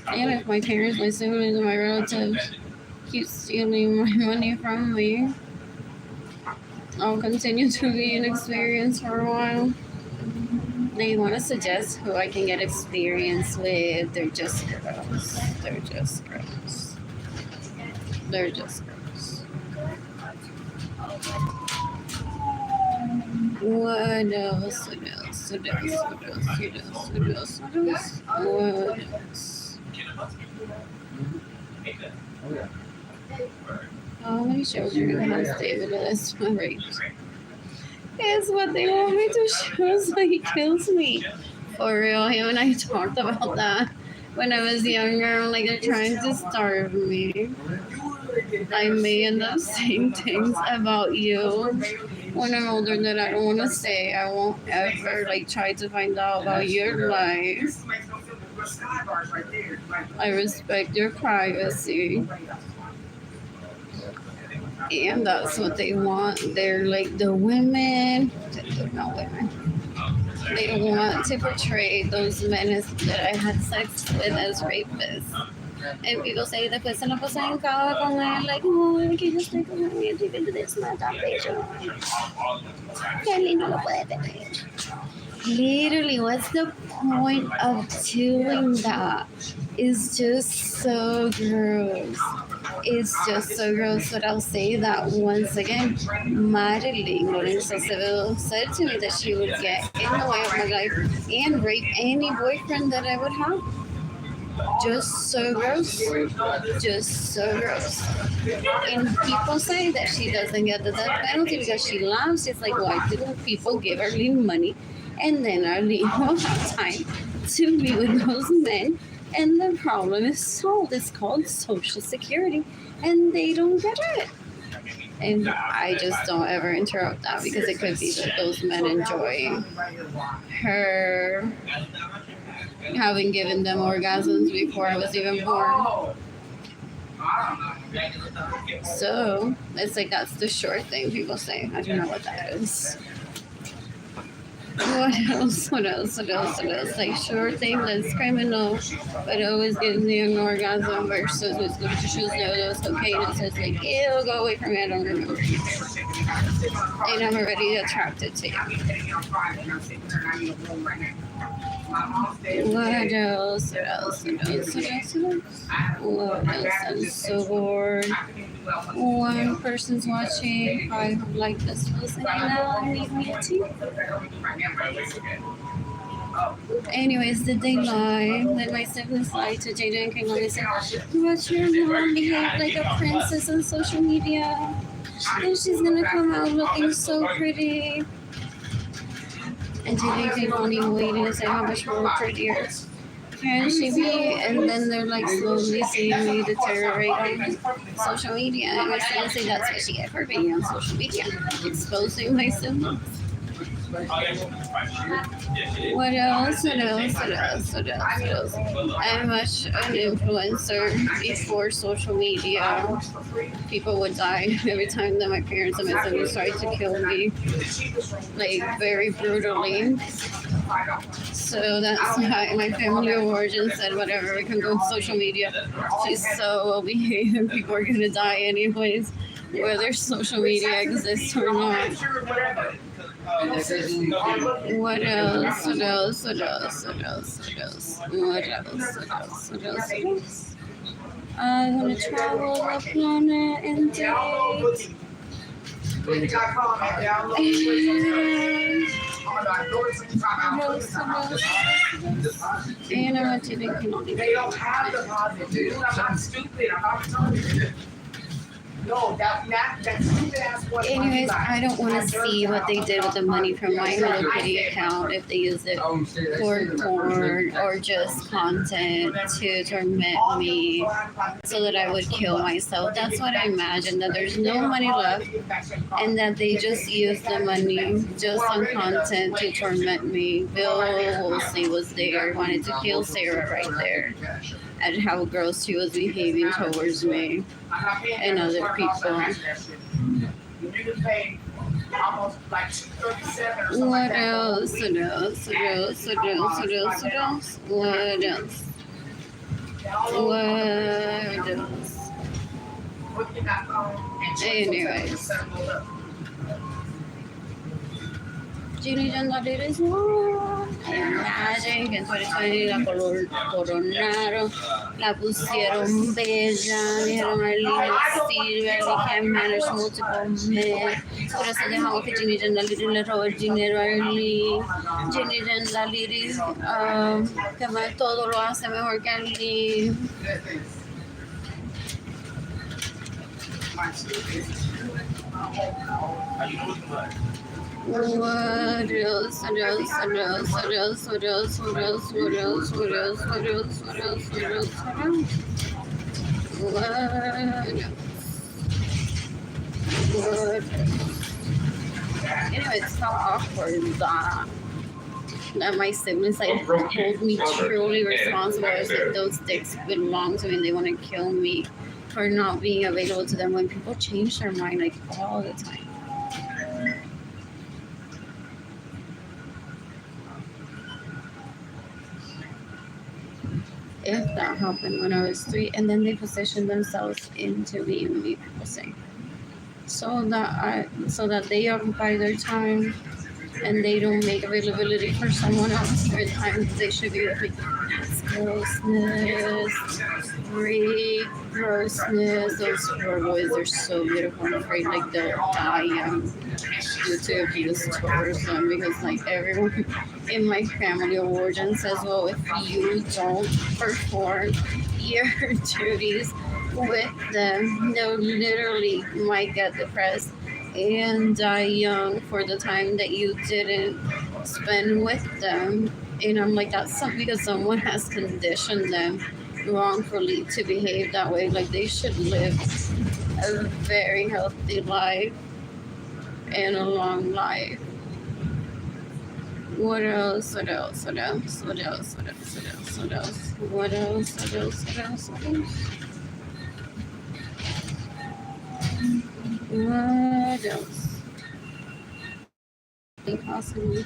And if my parents, my siblings, and my relatives keep stealing my money from me, I'll continue to be inexperienced for a while. They want to suggest who I can get experience with. They're just gross. They're just gross. They're just gross. What else? What else? What else? What else? What else? What else? What else? How many children have David as my rape? It's what they want me to show, so he kills me. For real, him and I talked about that when I was younger. I'm like, they're trying to starve me. I may end up saying things about you when I'm older that I don't want to say. I won't ever like try to find out about your life. I respect your privacy. And that's what they want. They're like the women, not women. They want to portray those men as, that I had sex with as rapists. And people say después se la pasa en cama con él, like, oh, que yo estoy con él, y que te mata, pecho. Qué lindo lo puede tener. Literally, what's the point of doing that? It's just so gross. It's just so gross. But I'll say that once again, Arlene Lorenzo said to me that she would get in the way of my life and rape any boyfriend that I would have. Just so gross. Just so gross. And people say that she doesn't get the death penalty because she laughs. It's like, why didn't people give Arlene money? And then Arlene will have time to be with those men. And the problem is solved. It's called Social Security. And they don't get it. And I just don't ever interrupt that because it could be that those men enjoy her having given them orgasms before I was even born. So it's like that's the short thing people say. I don't know what that is. What else? What else? What else? What else? Like short thing that's criminal, but it always gives me an orgasm versus it's going to choose no dose cocaine. It says like, ew, go away from me. I don't remember. And I'm already attracted to you. What else? What else? What else? What else? What else? I'm so bored. One person's watching. I like this person now. Need me too. Anyways, did they lie? Did my siblings lie to Jada and King and say, watch your mom behave like a princess on social media? And she's gonna come out looking so pretty. And Jada and King only waiting to say how much more prettier can she be? And then they're like slowly seeing me deteriorate on social media. And my siblings say that's what she get for being on social media, exposing my siblings. What else? What else? What else? What else? What else? I'm much an influencer before social media. People would die every time that my parents and my siblings tried to kill me, like very brutally. So that's why my family of origin said whatever, we can go on social media. She's so well behaved and people are gonna die anyways, whether social media exists or not. What else? What else? What else? What else? What else? What else? What else? What else? I want to travel the planet and date. And I went to the They don't have the positive. I'm not stupid. I'm not telling you. No, that stupid ass one. Anyways, I don't want to see what they did with the money from my Hello Kitty account, if they used it for porn or just content to torment me so that I would kill myself. That's what I imagine, that there's no money left and that they just use the money just on content to torment me. Bill Wolsey was there, wanted to kill Sarah right there, at how gross she was behaving towards me and other people. What else? What else? What else? What else? What else? What else? What else? What else? Anyways. Ginny Jandaderes, no. Imagine que en 2020 la coronaron, la pusieron bella, dijeron Arlene sirve, Arlene can manage multiple men. Por eso dejamos que Ginny Jandaderes le robe el dinero a Arlene. Ginny Jandaderes, que más todo lo hace mejor que Arlene. What else? What else? What else? What else? What else? What else? What else? What else? What else? What else? What else? What else? Anyway, it's so awkward that my siblings like hold me truly responsible as if those dicks belong to me and they want to kill me for not being available to them when people change their mind like all the time. If that happened when I was 3, and then they positioned themselves into being me, people say, so that they occupy their time and they don't make availability for someone else their time they should be with me. It's grossness, rape, grossness. Those poor boys are so beautiful. I'm afraid like they'll die young due to abuse towards them, because like everyone in my family of origin says, well, if you don't perform your duties with them, they'll literally might get depressed and die young for the time that you didn't spend with them. And I'm like, that's something because someone has conditioned them wrongfully to behave that way. Like they should live a very healthy life and a long life. What else? What else? What else? What else? What else? What else? What else? What else? What else? What else? What else? What else? Possibly.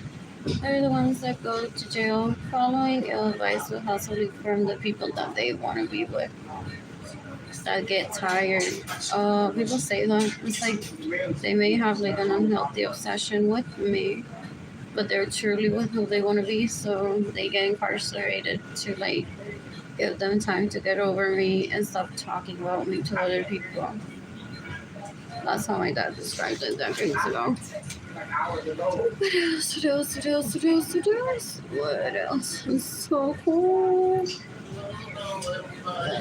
They're the ones that go to jail following ill advice with hustling from the people that they want to be with. That get tired. People say that. It's like they may have like an unhealthy obsession with me, but they're truly with who they want to be, so they get incarcerated to like give them time to get over me and stop talking about me to other people. That's how my dad described it decades ago. What else? What else? What else? What else? What else? What else? It's so cold.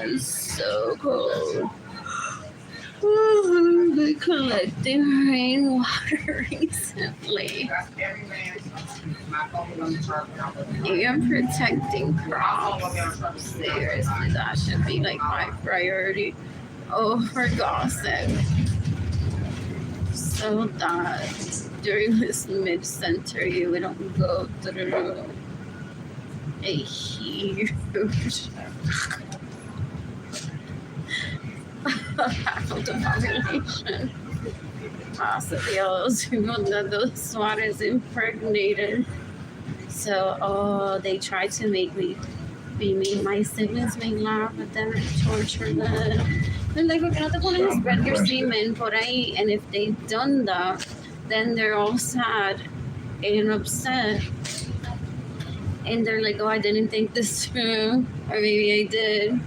It's so cold. I've been collecting rainwater recently. And protecting crops. Seriously, that should be like my priority over gossip. So that during this mid-century we don't go through a huge half of the population, possibly those people that the SWAT is impregnated. So, they try to make me be mean. My siblings may laugh at them and torture them. They're like, ¿por qué no te pones a spread your semen por ahí? And if they've done that, then they're all sad and upset. And they're like, oh, I didn't think this through. Or maybe I did.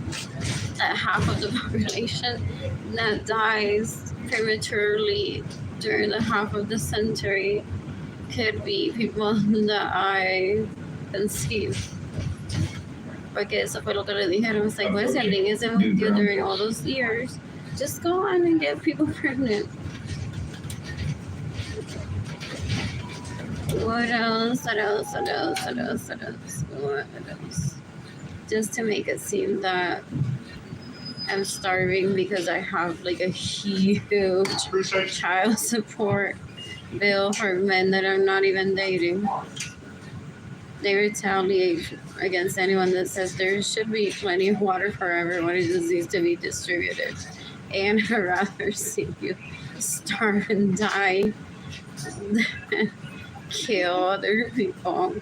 That half of the population that dies prematurely during the half of the century could be people that I conceived. Porque eso fue lo que le dijeron. It's like, well, si alguien is with you during all those years, Just go on and get people pregnant. What else? What else? What else? What else? What else? What else? Just to make it seem that I'm starving because I have like a huge child support bill for men that I'm not even dating. They retaliate against anyone that says there should be plenty of water for everyone. It just needs to be distributed. And I'd rather see you starve and die than kill other people.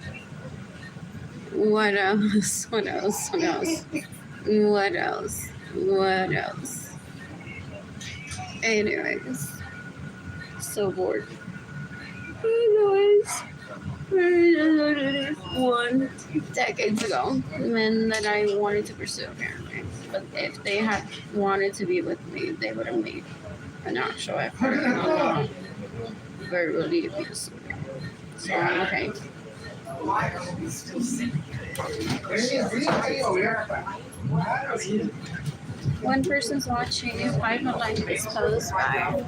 What else? What else? What else? What else? What else? Anyways, so bored. Anyways, decades ago, men that I wanted to pursue apparently. But if they had wanted to be with me, they would have made an actual effort and verbally abused me. So I'm okay. One person's watching you, 5 would like this post. Bye.